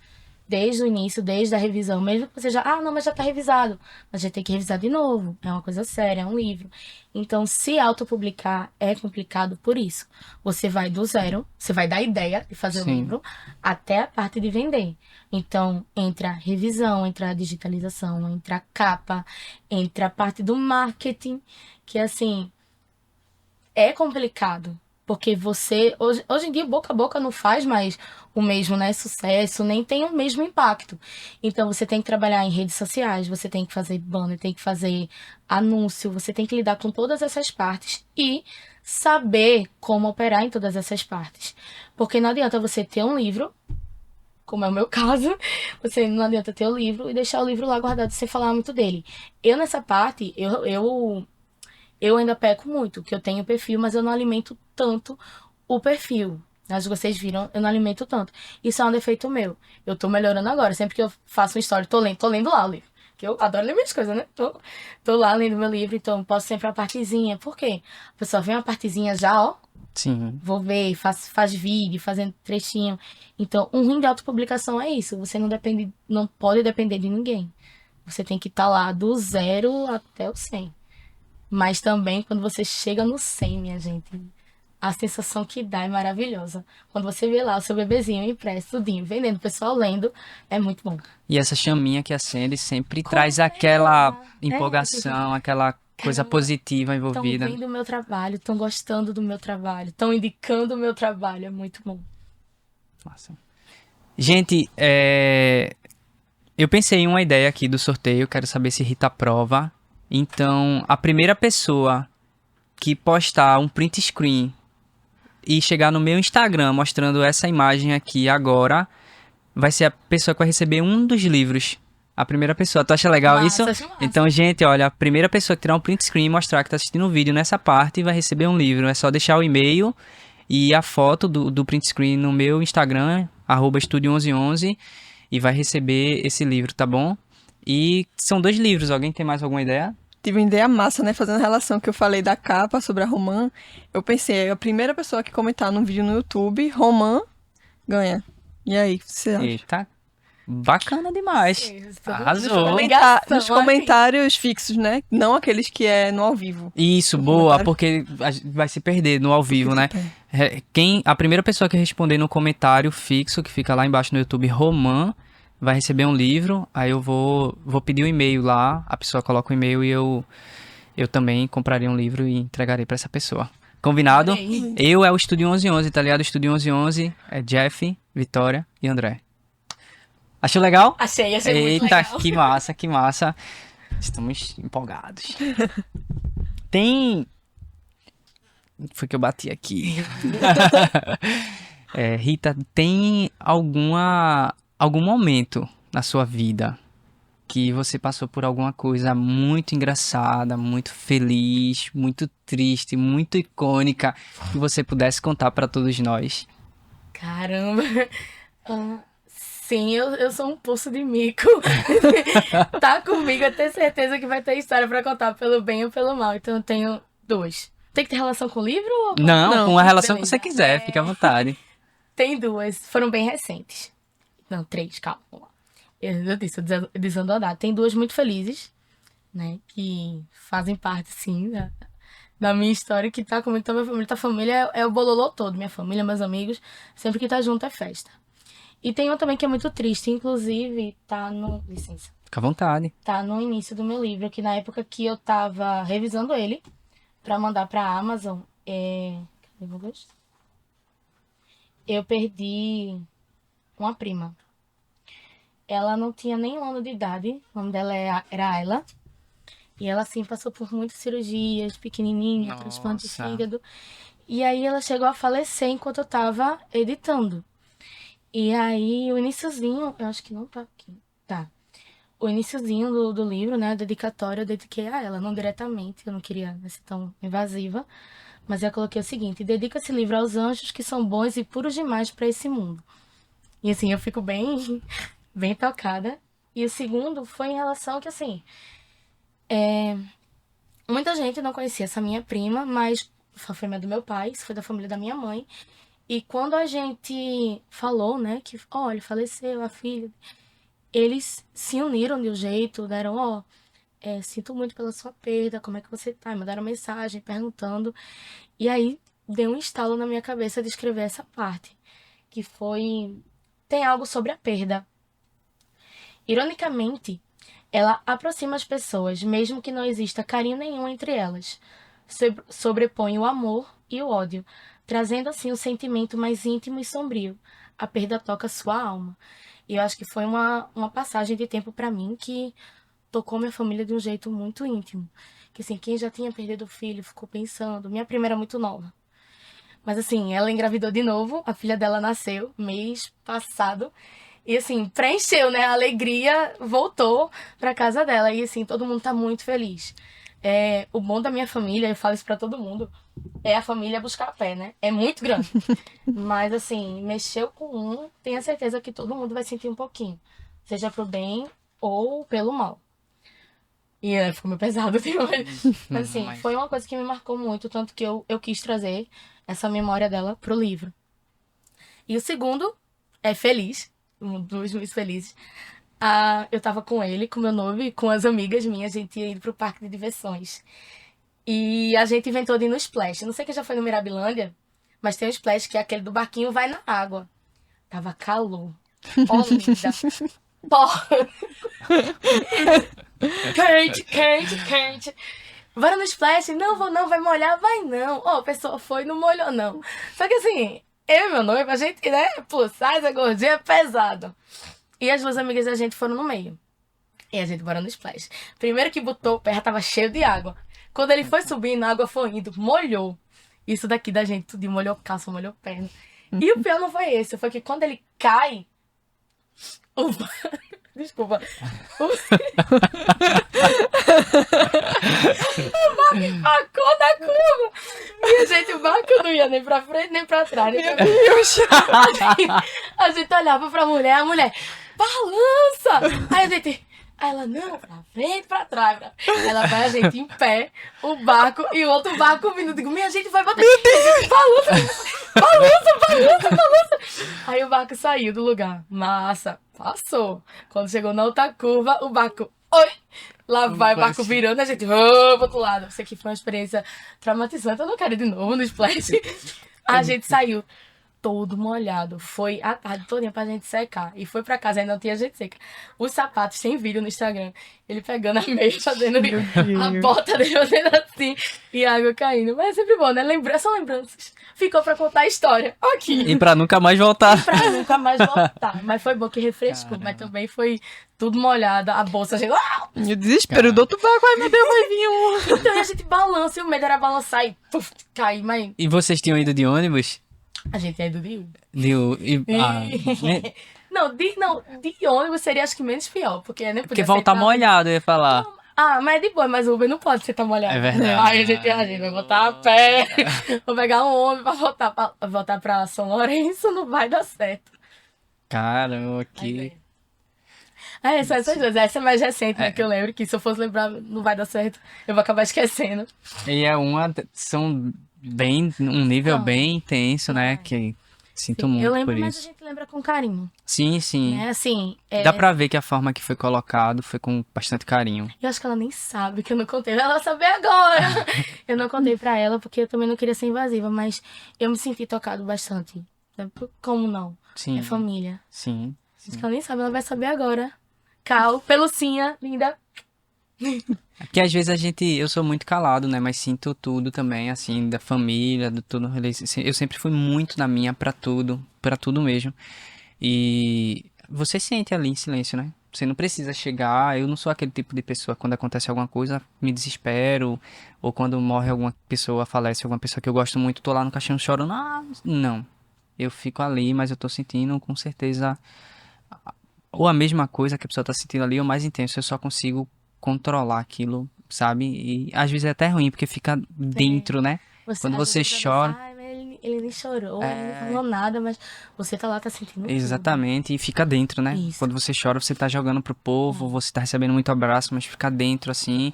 Desde o início, desde a revisão, mesmo que você já, não, mas já tá revisado. Mas já tem que revisar de novo. É uma coisa séria, é um livro. Então, se autopublicar é complicado por isso. Você vai do zero, você vai da ideia de fazer o livro até a parte de vender. Então, entra a revisão, entra a digitalização, entra a capa, entra a parte do marketing, que assim, é complicado. Porque você, hoje em dia, boca a boca não faz mais o mesmo, né, sucesso, nem tem o mesmo impacto. Então, você tem que trabalhar em redes sociais, você tem que fazer banner, tem que fazer anúncio, você tem que lidar com todas essas partes e saber como operar em todas essas partes. Porque não adianta você ter um livro, como é o meu caso, você não adianta ter o livro e deixar o livro lá guardado sem falar muito dele. Eu, nessa parte, eu ainda peco muito, que eu tenho perfil, mas eu não alimento tanto o perfil. Mas vocês viram, eu não alimento tanto. Isso é um defeito meu. Eu tô melhorando agora. Sempre que eu faço uma história, tô lendo lá o livro. Que eu adoro ler minhas coisas, né? Tô lá lendo meu livro, então posso sempre uma partezinha. Por quê? A pessoa vê uma partezinha já, ó. Sim. Vou ver, faz vídeo, fazendo trechinho. Então, um ruim de autopublicação é isso. Você não pode depender de ninguém. Você tem que estar lá do 0 até o 100. Mas também, quando você chega no 100, minha gente, a sensação que dá é maravilhosa. Quando você vê lá o seu bebezinho impresso, tudinho, vendendo, o pessoal lendo, é muito bom. E essa chaminha que acende sempre traz aquela empolgação, aquela coisa positiva envolvida. Estão vendo o meu trabalho, estão gostando do meu trabalho, estão indicando o meu trabalho, é muito bom. Massa. Gente, eu pensei em uma ideia aqui do sorteio, quero saber se Rita aprova. Então, a primeira pessoa que postar um print screen e chegar no meu Instagram mostrando essa imagem aqui agora, vai ser a pessoa que vai receber um dos livros. A primeira pessoa. Tu acha legal isso? Acho massa. Então, gente, olha, a primeira pessoa que tirar um print screen e mostrar que tá assistindo o vídeo nessa parte vai receber um livro. É só deixar o e-mail e a foto do print screen no meu Instagram, @estudio1111, e vai receber esse livro, tá bom? E são 2 livros. Alguém tem mais alguma ideia? Tive uma ideia massa, né? Fazendo a relação que eu falei da capa sobre a romã. Eu pensei, a primeira pessoa que comentar num vídeo no YouTube, romã, ganha. E aí, você acha? Eita, bacana demais. Arrasou. Nos comentários fixos, né? Não aqueles que é no ao vivo. Isso, boa, porque vai se perder no ao vivo, né? A primeira pessoa que responder no comentário fixo, que fica lá embaixo no YouTube, romã, vai receber um livro. Aí eu vou pedir um e-mail lá, a pessoa coloca o e-mail e eu também compraria um livro e entregarei pra essa pessoa. Combinado? Amei. Eu é o Estúdio 1111, tá ligado? O Estúdio 1111 é Jeff, Vitória e André. Achou legal? Achei muito Eita, legal. que massa, que massa. Estamos empolgados. Tem... Foi que eu bati aqui. Rita, tem algum momento na sua vida que você passou por alguma coisa muito engraçada, muito feliz, muito triste, muito icônica, que você pudesse contar pra todos nós? Caramba. Sim, eu sou um poço de mico. Tá comigo, eu tenho certeza que vai ter história pra contar pelo bem ou pelo mal. Então eu tenho duas. Tem que ter relação com o livro ou Não, com a relação que Beleza. você quiser, fique à vontade. Tem duas, foram bem recentes. Não, três, calma. Vamos lá. Eu disse, eu dizendo a data. Tem duas muito felizes, né? Que fazem parte, sim, da minha história, que tá comigo, tá minha família. Tá família é o bololô todo, minha família, meus amigos. Sempre que tá junto é festa. E tem uma também que é muito triste, inclusive tá no... Licença. Fique à vontade. Tá no início do meu livro, que na época que eu tava revisando ele pra mandar pra Amazon, cadê meu Deus? Eu perdi uma prima. Ela não tinha nem 1 ano de idade, o nome dela era Ayla. E ela, assim, passou por muitas cirurgias, pequenininha, transplante de Nossa. fígado. E aí ela chegou a falecer enquanto eu tava editando. E aí o iniciozinho, eu acho que não tá aqui, tá. O iniciozinho do livro, né, a dedicatória, eu dediquei a ela, não diretamente, eu não queria ser tão invasiva. Mas eu coloquei o seguinte: dedica esse livro aos anjos que são bons e puros demais para esse mundo. E assim, eu fico bem, bem tocada. E o segundo foi em relação que, assim, muita gente não conhecia essa minha prima, mas foi a família do meu pai, isso foi da família da minha mãe. E quando a gente falou, né, que, olha, faleceu a filha, eles se uniram de um jeito, deram, sinto muito pela sua perda, como é que você tá? E mandaram mensagem perguntando. E aí deu um estalo na minha cabeça de escrever essa parte, que foi... Tem algo sobre a perda. Ironicamente, ela aproxima as pessoas, mesmo que não exista carinho nenhum entre elas. Sobrepõe o amor e o ódio, trazendo assim um sentimento mais íntimo e sombrio. A perda toca sua alma. E eu acho que foi uma passagem de tempo pra mim que tocou minha família de um jeito muito íntimo. Que assim, quem já tinha perdido o filho ficou pensando. Minha prima era muito nova. Mas assim, ela engravidou de novo, a filha dela nasceu mês passado. E assim, preencheu, né? A alegria voltou pra casa dela. E assim, todo mundo tá muito feliz. O bom da minha família, eu falo isso pra todo mundo, é a família buscar pé, né? É muito grande. Mas assim, mexeu com um, tenha certeza que todo mundo vai sentir um pouquinho. Seja pro bem ou pelo mal. E ficou meio pesado, viu? Mas assim, foi uma coisa que me marcou muito, tanto que eu quis trazer essa memória dela pro livro. E o segundo é feliz, um dos meus felizes. Eu tava com ele, com meu noivo e com as amigas minhas, a gente ia indo pro parque de diversões. E a gente inventou de ir no Splash. Não sei quem já foi no Mirabilândia, mas tem um Splash que é aquele do barquinho vai na água. Tava calor. Ó, linda. Porra. Quente. Bora no Splash? Não vou não, vai molhar? Vai não. Ó, a pessoa foi, não molhou não. Só que assim, eu e meu noivo, a gente, né, plus size, é gordinha, é pesado. E as duas amigas da gente foram no meio. E a gente bora no Splash. Primeiro que botou o pé, já tava cheio de água. Quando ele foi subindo, a água foi indo, molhou. Isso daqui da gente, tudo molhou calça, molhou perna. E o pior não foi esse, foi que quando ele cai... Desculpa. O barco empacou na curva. E a gente, o barco não ia nem pra frente, nem pra trás. Nem pra... A gente olhava pra mulher, a mulher, balança! Aí a gente... Aí ela, não, pra frente, pra trás. Ela vai a gente em pé, o barco e o outro barco vindo. Eu digo, minha gente vai bater. Meu Deus! Balança! Aí o barco saiu do lugar. Massa, passou. Quando chegou na outra curva, o barco, oi! Lá vai o barco virando, a gente, pro outro lado. Isso aqui foi uma experiência traumatizante. Eu não quero ir de novo no Splash. A gente saiu todo molhado. Foi a tarde todinha pra gente secar. E foi pra casa, ainda não tinha gente seca. Os sapatos, tem vídeo no Instagram. Ele pegando a meia, fazendo a bota dele, fazendo assim. E a água caindo. Mas é sempre bom, né? São lembranças. Ficou pra contar a história. Aqui. E pra nunca mais voltar. Pra nunca mais voltar. Mas foi bom que refrescou. Caramba. Mas também foi tudo molhado. A bolsa, a gente... E o desespero do outro barco. Ai, meu Deus, vai vir um... Então a gente balança. E o medo era balançar e puf, cair. Mas... E vocês tinham ido de ônibus? A gente ia ido de Uber. Não, de ônibus seria acho que menos pior. Porque, né, porque voltar molhado, eu ia falar. Não, mas é de boa, mas o Uber não pode ser tão molhado. É verdade. Aí a gente vai botar a pé, vou pegar um ônibus pra voltar pra São Lourenço, não vai dar certo. Caramba, Aí, são essas duas. Essa é mais recente, né? Que eu lembro, que se eu fosse lembrar, não vai dar certo. Eu vou acabar esquecendo. E são um nível Então, bem intenso, né? Que sinto sim, eu muito por lembro, mas a isso. gente lembra com carinho, Sim, sim. né? Assim, Dá pra ver que a forma que foi colocado foi com bastante carinho. eu acho que ela nem sabe que eu não contei. Ela saber agora. Eu não contei pra ela porque eu também não queria ser invasiva, mas eu me senti tocado bastante. Sabe? Como não? É Sim, família. sim, Acho sim. que ela nem sabe, ela vai saber agora. Cal, pelucinha, linda. É porque às vezes eu sou muito calado, né? Mas sinto tudo também, assim, da família, do tudo. Eu sempre fui muito na minha pra tudo mesmo. E você sente ali em silêncio, né? Você não precisa chegar. Eu não sou aquele tipo de pessoa quando acontece alguma coisa, me desespero. Ou quando morre alguma pessoa, falece alguma pessoa que eu gosto muito, tô lá no caixão chorando. Ah, não. Eu fico ali, mas eu tô sentindo com certeza ou a mesma coisa que a pessoa tá sentindo ali, ou mais intenso. Eu só consigo controlar aquilo, sabe? E às vezes é até ruim, porque fica É. dentro, né? Você, Quando às vezes você outra pessoa, chora. ai, mas ele nem chorou, ele nem É. falou nada, mas você tá lá, tá sentindo tudo. Exatamente, e fica dentro, né? Isso. Quando você chora, você tá jogando pro povo, você tá recebendo muito abraço, mas fica dentro, assim.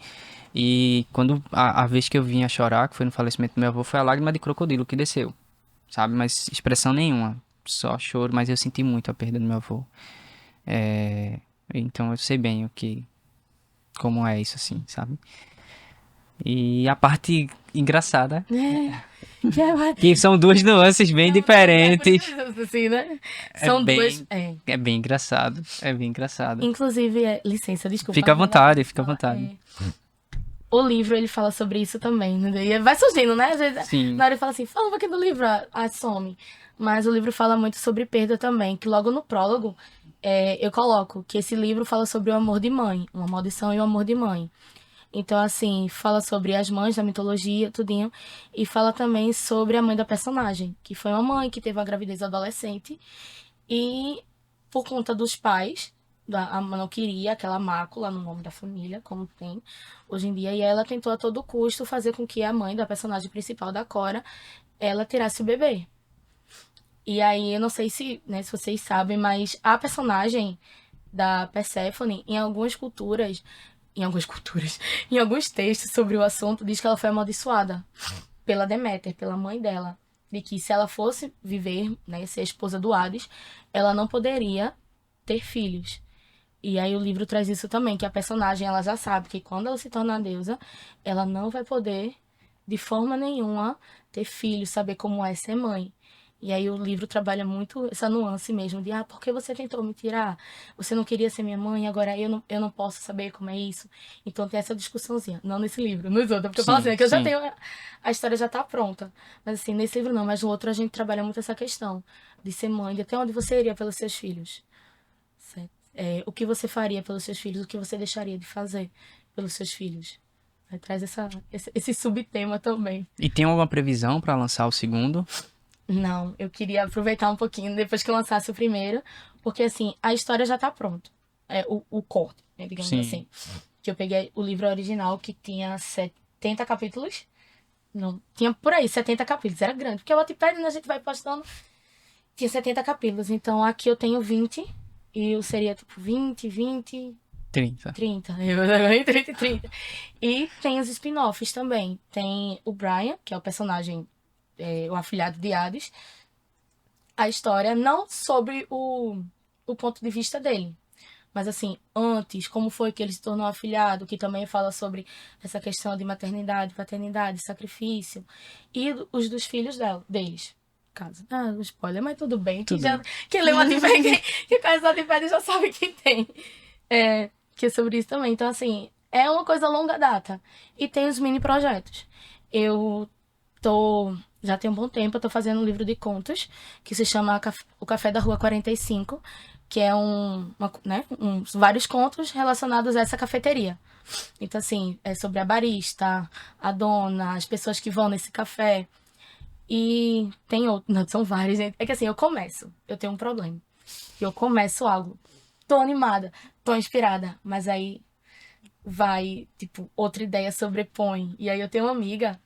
E quando a vez que eu vim a chorar, que foi no falecimento do meu avô, foi a lágrima de crocodilo que desceu, sabe? Mas expressão nenhuma, só choro, mas eu senti muito a perda do meu avô. É, então eu sei bem como é isso, assim, sabe? E a parte engraçada, É. Que é, que são duas nuances bem diferentes. assim, né? É São duas. bem, é bem engraçado, é bem engraçado. Inclusive, licença, desculpa. Fica à Não vontade, posso fica à falar. vontade. O livro, ele fala sobre isso também, né? E vai surgindo, né? Às vezes, Sim, na hora ele fala assim, fala um pouquinho do livro, some. Mas o livro fala muito sobre perda também, que logo no prólogo eu coloco que esse livro fala sobre o amor de mãe, uma maldição e o amor de mãe. Então, assim, fala sobre as mães da mitologia, tudinho, e fala também sobre a mãe da personagem, que foi uma mãe que teve uma gravidez adolescente e por conta dos pais, a mãe não queria aquela mácula no nome da família, como tem hoje em dia, e ela tentou a todo custo fazer com que a mãe da personagem principal da Cora, ela tirasse o bebê. E aí, eu não sei se, né, se vocês sabem, mas a personagem da Perséfone, em algumas culturas, em alguns textos sobre o assunto, diz que ela foi amaldiçoada pela Deméter, pela mãe dela, de que se ela fosse viver, né, ser a esposa do Hades, ela não poderia ter filhos. E aí o livro traz isso também, que a personagem ela já sabe que quando ela se torna deusa, ela não vai poder de forma nenhuma ter filhos, saber como é ser mãe. E aí o livro trabalha muito essa nuance mesmo de, por que você tentou me tirar? Você não queria ser minha mãe, agora eu não posso saber como é isso. Então tem essa discussãozinha, não nesse livro, nos outros, porque eu falo assim, sim, é que eu já sim. tenho, a história já tá pronta. Mas assim, nesse livro não, mas no outro a gente trabalha muito essa questão de ser mãe, de até onde você iria pelos seus filhos. Certo? O que você faria pelos seus filhos, o que você deixaria de fazer pelos seus filhos. Aí traz esse subtema também. E tem alguma previsão pra lançar o segundo? Não, eu queria aproveitar um pouquinho depois que eu lançasse o primeiro, porque assim, a história já tá pronta. O corte, né, digamos Sim. assim. Que eu peguei o livro original que tinha 70 capítulos. Não, tinha por aí 70 capítulos, era grande, porque o Wattpad, né, a gente vai postando, tinha 70 capítulos, então aqui eu tenho 20, e eu seria tipo 20, 30. 30, eu 30 e 30. E tem os spin-offs também, tem o Brian, que é o personagem, o afilhado de Hades, a história não sobre o ponto de vista dele, mas assim, antes, como foi que ele se tornou afilhado, que também fala sobre essa questão de maternidade, paternidade, sacrifício, e os dos filhos deles. Caso. Spoiler, mas tudo bem. Tudo bem. Quem leu a que conhece a Wattpad já sabe que tem. Que é sobre isso também. Então, assim, é uma coisa a longa data. E tem os mini projetos. Eu já tem um bom tempo, eu tô fazendo um livro de contos que se chama O Café da Rua 45, que é vários contos relacionados a essa cafeteria. Então, assim, é sobre a barista, a dona, as pessoas que vão nesse café. E tem outros, não, são vários, gente. É que assim, eu tenho um problema. Eu começo algo, tô animada, tô inspirada, mas aí outra ideia sobrepõe. E aí eu tenho uma amiga,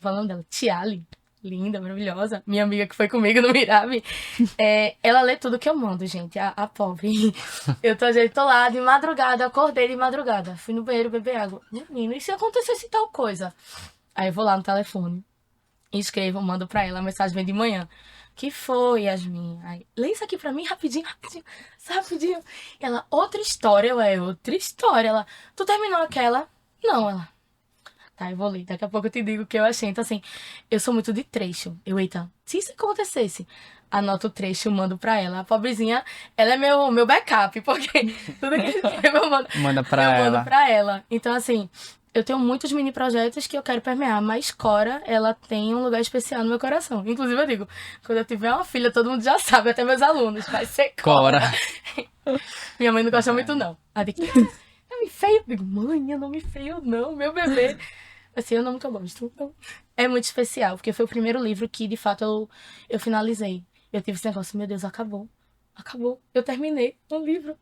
falando dela, Tiali, linda, maravilhosa. Minha amiga que foi comigo no Mirabe. Ela lê tudo que eu mando, gente. A pobre. Eu tô lá de madrugada, acordei de madrugada. Fui no banheiro beber água. Menino, e se acontecesse tal coisa? Aí eu vou lá no telefone, escrevo, mando pra ela, a mensagem vem de manhã. Que foi, Yasmin? Aí, lê isso aqui pra mim, rapidinho. E ela, outra história, outra história. Ela, tu terminou aquela? Não, ela. Tá, eu vou ler. Daqui a pouco eu te digo o que eu achei. Então, assim, eu sou muito de trecho. Eita, se isso acontecesse, anoto o trecho, mando pra ela. A pobrezinha, ela é meu backup, porque tudo que eu escrevo eu mando, Manda pra eu ela. mando pra ela. Então, assim, eu tenho muitos mini projetos que eu quero permear, mas Cora, ela tem um lugar especial no meu coração. Inclusive, eu digo, quando eu tiver uma filha, todo mundo já sabe, até meus alunos, vai ser Cora. Minha mãe não gosta muito, não. Ela diz, nome feio. Eu digo, mãe, é nome feio não, meu bebê. Assim, é o nome que eu gosto. Então, é muito especial, porque foi o primeiro livro que, de fato, eu finalizei. Eu tive esse negócio, meu Deus, acabou. Acabou. Eu terminei um livro.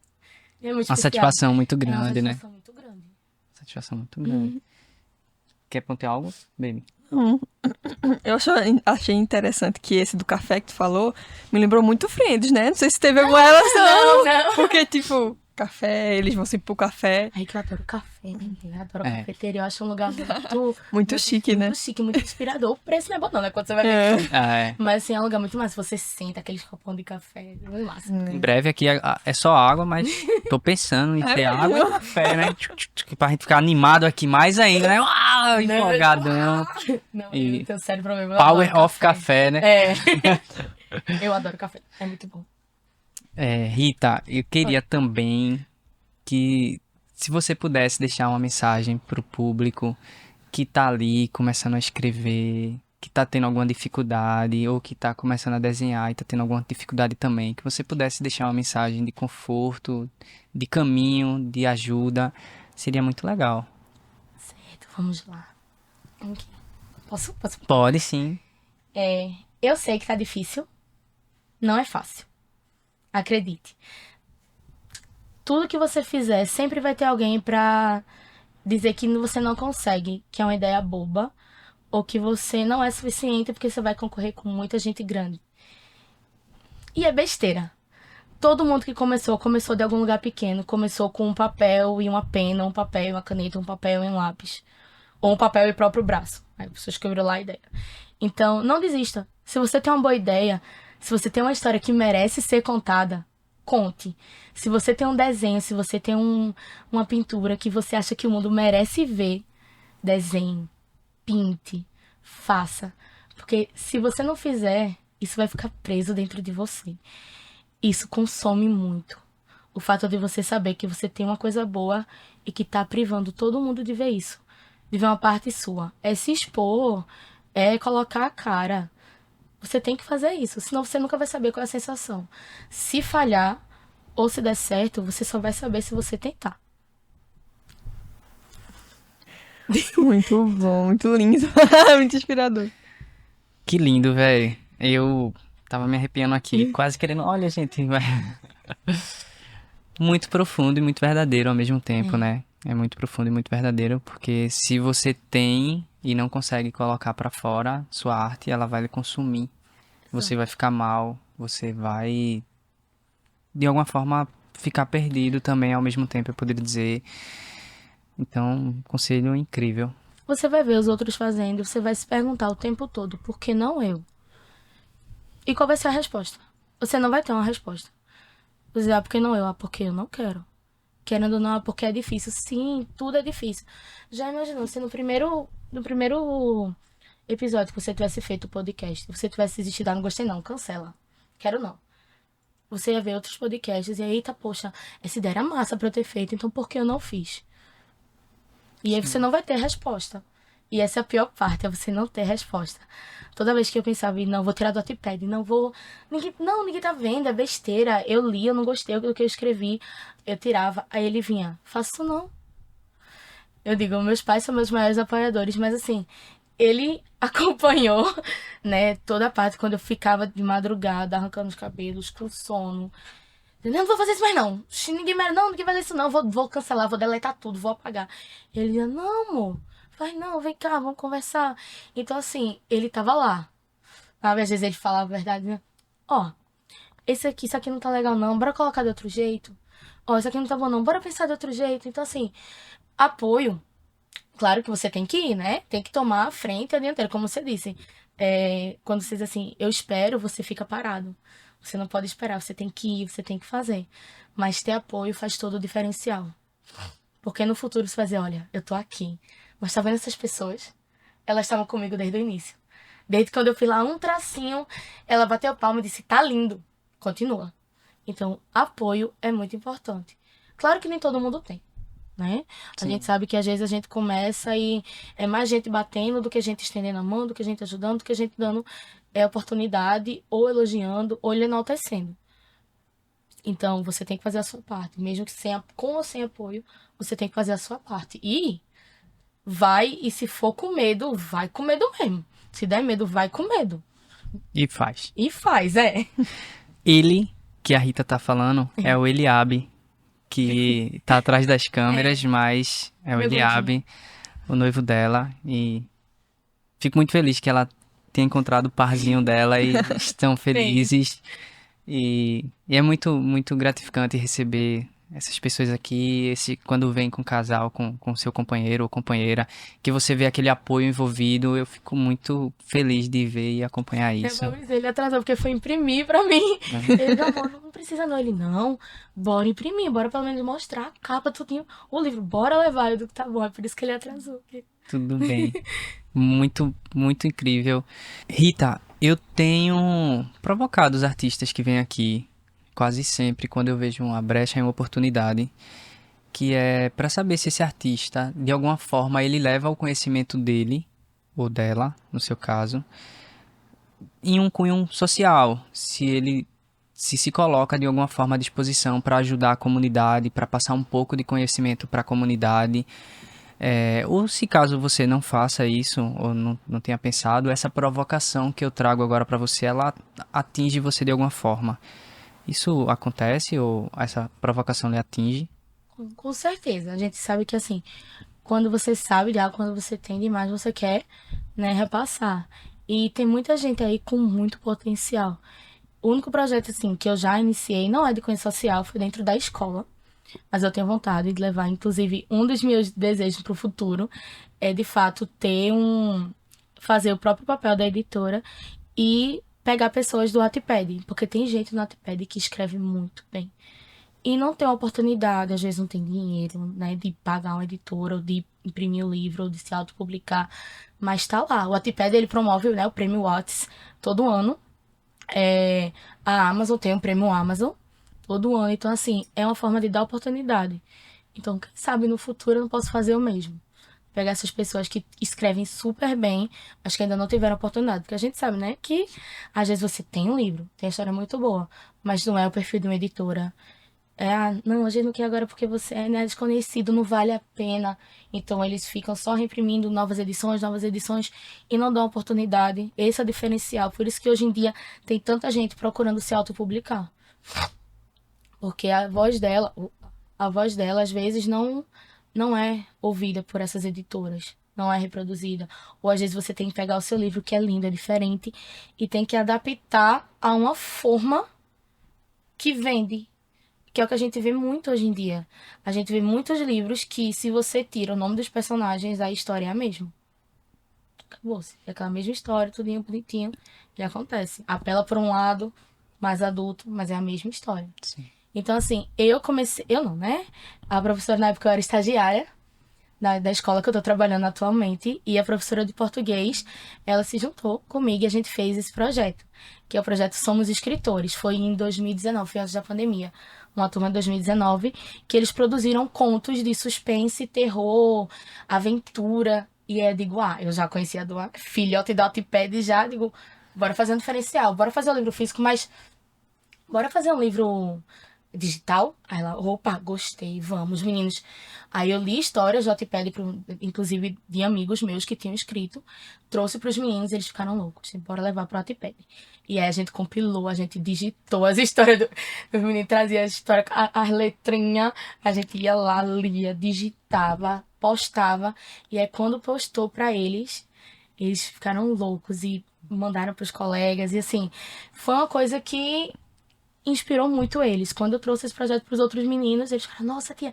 E é muito Uma especial. satisfação muito É uma grande, né? satisfação muito grande. Satisfação muito grande. Quer pontuar algo, baby? Eu achei interessante que esse do café que tu falou me lembrou muito Friends, né? Não sei se teve alguma relação. Não. Porque, tipo, café, eles vão sempre pro café. Ai, que eu adoro café, né? Eu adoro É. cafeteria. Eu acho um lugar muito Chique, né? muito chique, muito inspirador. O preço não é bom, não, né? Quando você vai ver. É. Mas, assim, é um lugar muito massa. Você senta aqueles copão de café. É muito massa. Em breve aqui é só água, mas tô pensando em ter água e café, né? Pra gente ficar animado aqui mais ainda, né? Uau, empolgadão. Não, E eu tenho sério problema. Eu Power adoro of café, né? É. Eu adoro café. É muito bom. Rita, eu queria também que, se você pudesse deixar uma mensagem pro público que tá ali começando a escrever, que tá tendo alguma dificuldade, ou que tá começando a desenhar e tá tendo alguma dificuldade também, que você pudesse deixar uma mensagem de conforto, de caminho, de ajuda, seria muito legal. Certo, vamos lá. Aqui. Posso? Pode sim. Eu sei que tá difícil. Não é fácil. Acredite. Tudo que você fizer, sempre vai ter alguém pra dizer que você não consegue, que é uma ideia boba, ou que você não é suficiente porque você vai concorrer com muita gente grande. E é besteira. Todo mundo que começou de algum lugar pequeno. Começou com um papel e uma pena, um papel e uma caneta, um papel e um lápis. Ou um papel e o próprio braço. Aí a pessoa escreveu lá a ideia. Então, não desista. Se você tem uma boa ideia, se você tem uma história que merece ser contada, conte. Se você tem um desenho, se você tem uma pintura que você acha que o mundo merece ver, desenhe, pinte, faça. Porque se você não fizer, isso vai ficar preso dentro de você. Isso consome muito. O fato de você saber que você tem uma coisa boa e que tá privando todo mundo de ver isso. De ver uma parte sua. É se expor, é colocar a cara. Você tem que fazer isso, senão você nunca vai saber qual é a sensação. Se falhar ou se der certo, você só vai saber se você tentar. Muito bom, muito lindo. Muito inspirador. Que lindo, velho. Eu tava me arrepiando aqui, quase querendo... Olha, gente, vai... Muito profundo e muito verdadeiro ao mesmo tempo, né? É muito profundo e muito verdadeiro, porque se você tem e não consegue colocar pra fora sua arte, ela vai lhe consumir. Você vai ficar mal, você vai, de alguma forma, ficar perdido também ao mesmo tempo, eu poderia dizer. Então, um conselho incrível. Você vai ver os outros fazendo, você vai se perguntar o tempo todo, por que não eu? E qual vai ser a resposta? Você não vai ter uma resposta. Você vai, por que não eu? Porque eu não quero. Querendo ou não, porque é difícil. Sim, tudo é difícil. Já imaginou se no primeiro episódio que você tivesse feito o podcast, você tivesse desistido, não gostei não, cancela. Quero não. Você ia ver outros podcasts e aí, eita, poxa, essa ideia era massa pra eu ter feito, então por que eu não fiz? E aí você não vai ter resposta. E essa é a pior parte, é você não ter resposta. Toda vez que eu pensava, não, vou tirar do Wattpad, não vou... Ninguém tá vendo, é besteira. Eu li, eu não gostei do que eu escrevi. Eu tirava, aí ele vinha, faço isso não. Eu digo, meus pais são meus maiores apoiadores, mas assim, ele acompanhou, né, toda a parte quando eu ficava de madrugada, arrancando os cabelos, com sono. Não vou fazer isso mais não. Ninguém vai fazer isso não. Vou cancelar, vou deletar tudo, vou apagar. Ele dizia, não, amor. Vai não, vem cá, vamos conversar. Então, assim, ele tava lá. Sabe? Às vezes ele fala a verdade, né? Ó, isso aqui não tá legal não, bora colocar de outro jeito. Ó, isso aqui não tá bom não, bora pensar de outro jeito. Então, assim, apoio, claro que você tem que ir, né? Tem que tomar a frente e a dianteira, como você disse. Quando você diz assim, eu espero, você fica parado. Você não pode esperar, você tem que ir, você tem que fazer. Mas ter apoio faz todo o diferencial. Porque no futuro você vai dizer, olha, eu tô aqui. Mas tá vendo essas pessoas? Elas estavam comigo desde o início. Desde quando eu fiz lá um tracinho, ela bateu palma e disse, tá lindo. Continua. Então, apoio é muito importante. Claro que nem todo mundo tem, né? A Sim. gente sabe que às vezes a gente começa e é mais gente batendo do que gente estendendo a mão, do que gente ajudando, do que gente dando oportunidade, ou elogiando, ou lhe enaltecendo. Então, você tem que fazer a sua parte. Mesmo que com ou sem apoio, você tem que fazer a sua parte. E vai, e se for com medo, vai com medo mesmo. Se der medo, vai com medo. E faz. E faz, Ele, que a Rita tá falando, é o Eliabe, que tá atrás das câmeras, mas é o Meu Eliabe, o noivo dela. E fico muito feliz que ela tenha encontrado o parzinho dela e estão felizes. E é muito, muito gratificante receber essas pessoas aqui, quando vem com casal, com seu companheiro ou companheira, que você vê aquele apoio envolvido, eu fico muito feliz de ver e acompanhar isso. Ele atrasou porque foi imprimir pra mim. Ele, amor, não precisa não. Ele, não, bora imprimir, bora pelo menos mostrar a capa, tudinho, o livro, bora levar. Eu digo, tá bom, é por isso que ele atrasou. Tudo bem. Muito, muito incrível. Rita, eu tenho provocado os artistas que vêm aqui, quase sempre, quando eu vejo uma brecha e uma oportunidade, que é para saber se esse artista, de alguma forma, ele leva o conhecimento dele, ou dela, no seu caso, em um cunho social, se ele se coloca de alguma forma à disposição para ajudar a comunidade, para passar um pouco de conhecimento para a comunidade. Ou se caso você não faça isso, ou não tenha pensado, essa provocação que eu trago agora para você, ela atinge você de alguma forma. Isso acontece ou essa provocação lhe atinge? Com certeza. A gente sabe que, assim, quando você sabe de algo, quando você tem demais, você quer, né, repassar. E tem muita gente aí com muito potencial. O único projeto, assim, que eu já iniciei, não é de cunho social, foi dentro da escola. Mas eu tenho vontade de levar, inclusive, um dos meus desejos para o futuro é, de fato, fazer o próprio papel da editora e pegar pessoas do Wattpad, porque tem gente no Wattpad que escreve muito bem. E não tem oportunidade, às vezes não tem dinheiro, né, de pagar uma editora, ou de imprimir o livro, ou de se autopublicar, mas tá lá. O Wattpad, ele promove, né, o Prêmio Watts todo ano. A Amazon tem um Prêmio Amazon todo ano, então assim, é uma forma de dar oportunidade. Então, quem sabe no futuro eu não posso fazer o mesmo. Pegar essas pessoas que escrevem super bem, mas que ainda não tiveram oportunidade. Porque a gente sabe, né, que às vezes você tem um livro, tem uma história muito boa, mas não é o perfil de uma editora. Não, a gente não quer agora porque você é, né, desconhecido, não vale a pena. Então eles ficam só reimprimindo novas edições e não dão oportunidade. Esse é o diferencial. Por isso que hoje em dia tem tanta gente procurando se autopublicar. Porque a voz dela às vezes não é ouvida por essas editoras, não é reproduzida. Ou às vezes você tem que pegar o seu livro, que é lindo, é diferente, e tem que adaptar a uma forma que vende. Que é o que a gente vê muito hoje em dia. A gente vê muitos livros que, se você tira o nome dos personagens, a história é a mesma. Acabou-se. É aquela mesma história, tudinho bonitinho. E acontece. Apela por um lado mais adulto, mas é a mesma história. Sim. Então, assim, eu não, né? A professora, na época, eu era estagiária da escola que eu tô trabalhando atualmente, e a professora de português, ela se juntou comigo e a gente fez esse projeto, que é o projeto Somos Escritores. Foi em 2019, foi antes da pandemia, uma turma de 2019, que eles produziram contos de suspense, terror, aventura, e eu digo, eu já conhecia do filhote da Wattpad, já digo, bora fazer um diferencial, bora fazer um livro físico, mas bora fazer um livro digital? Aí ela, opa, gostei, vamos, meninos. Aí eu li histórias do Wattpad, inclusive de amigos meus que tinham escrito, trouxe pros meninos, eles ficaram loucos, bora levar pro Wattpad. E aí a gente compilou, a gente digitou as histórias dos meninos, trazia as histórias, as letrinhas, a gente ia lá, lia, digitava, postava, e aí quando postou pra eles ficaram loucos e mandaram pros colegas. E assim, foi uma coisa que inspirou muito eles. Quando eu trouxe esse projeto pros outros meninos, eles falaram, nossa, tia,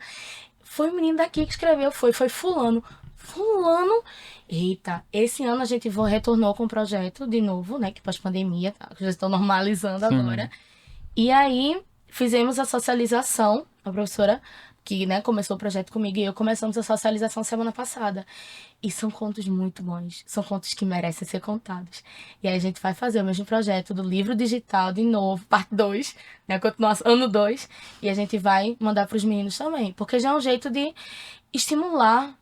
foi o menino daqui que escreveu, foi fulano. Fulano. Eita, esse ano a gente retornou com o projeto de novo, né? Que pós-pandemia, tá? Já estão normalizando agora. E aí, fizemos a socialização, a professora que, né, começou o projeto comigo e eu começamos a socialização semana passada. E são contos muito bons, são contos que merecem ser contados. E aí a gente vai fazer o mesmo projeto do livro digital de novo, parte 2, né, continuação, ano 2, e a gente vai mandar para os meninos também, porque já é um jeito de estimular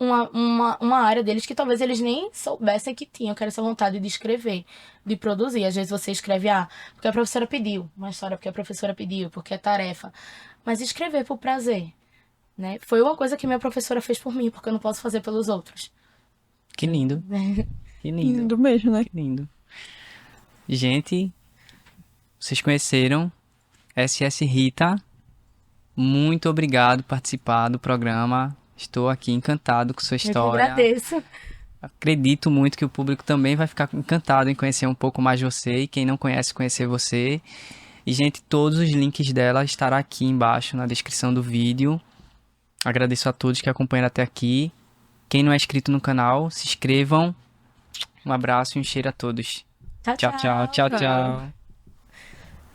uma área deles que talvez eles nem soubessem que tinham, que era essa vontade de escrever, de produzir. Às vezes você escreve, porque a professora pediu, uma história porque a professora pediu, porque é tarefa. Mas escrever por prazer, né? Foi uma coisa que minha professora fez por mim, porque eu não posso fazer pelos outros. Que lindo. Que lindo. Lindo mesmo, né? Que lindo. Gente, vocês conheceram SS Rita. Muito obrigado por participar do programa. Estou aqui encantado com sua Eu que história. agradeço. Acredito muito que o público também vai ficar encantado em conhecer um pouco mais você. E quem não conhece, conhecer você. E, gente, todos os links dela estarão aqui embaixo na descrição do vídeo. Agradeço a todos que acompanharam até aqui. Quem não é inscrito no canal, se inscrevam. Um abraço e um cheiro a todos. Tchau, Tchau, tchau, tchau, tchau.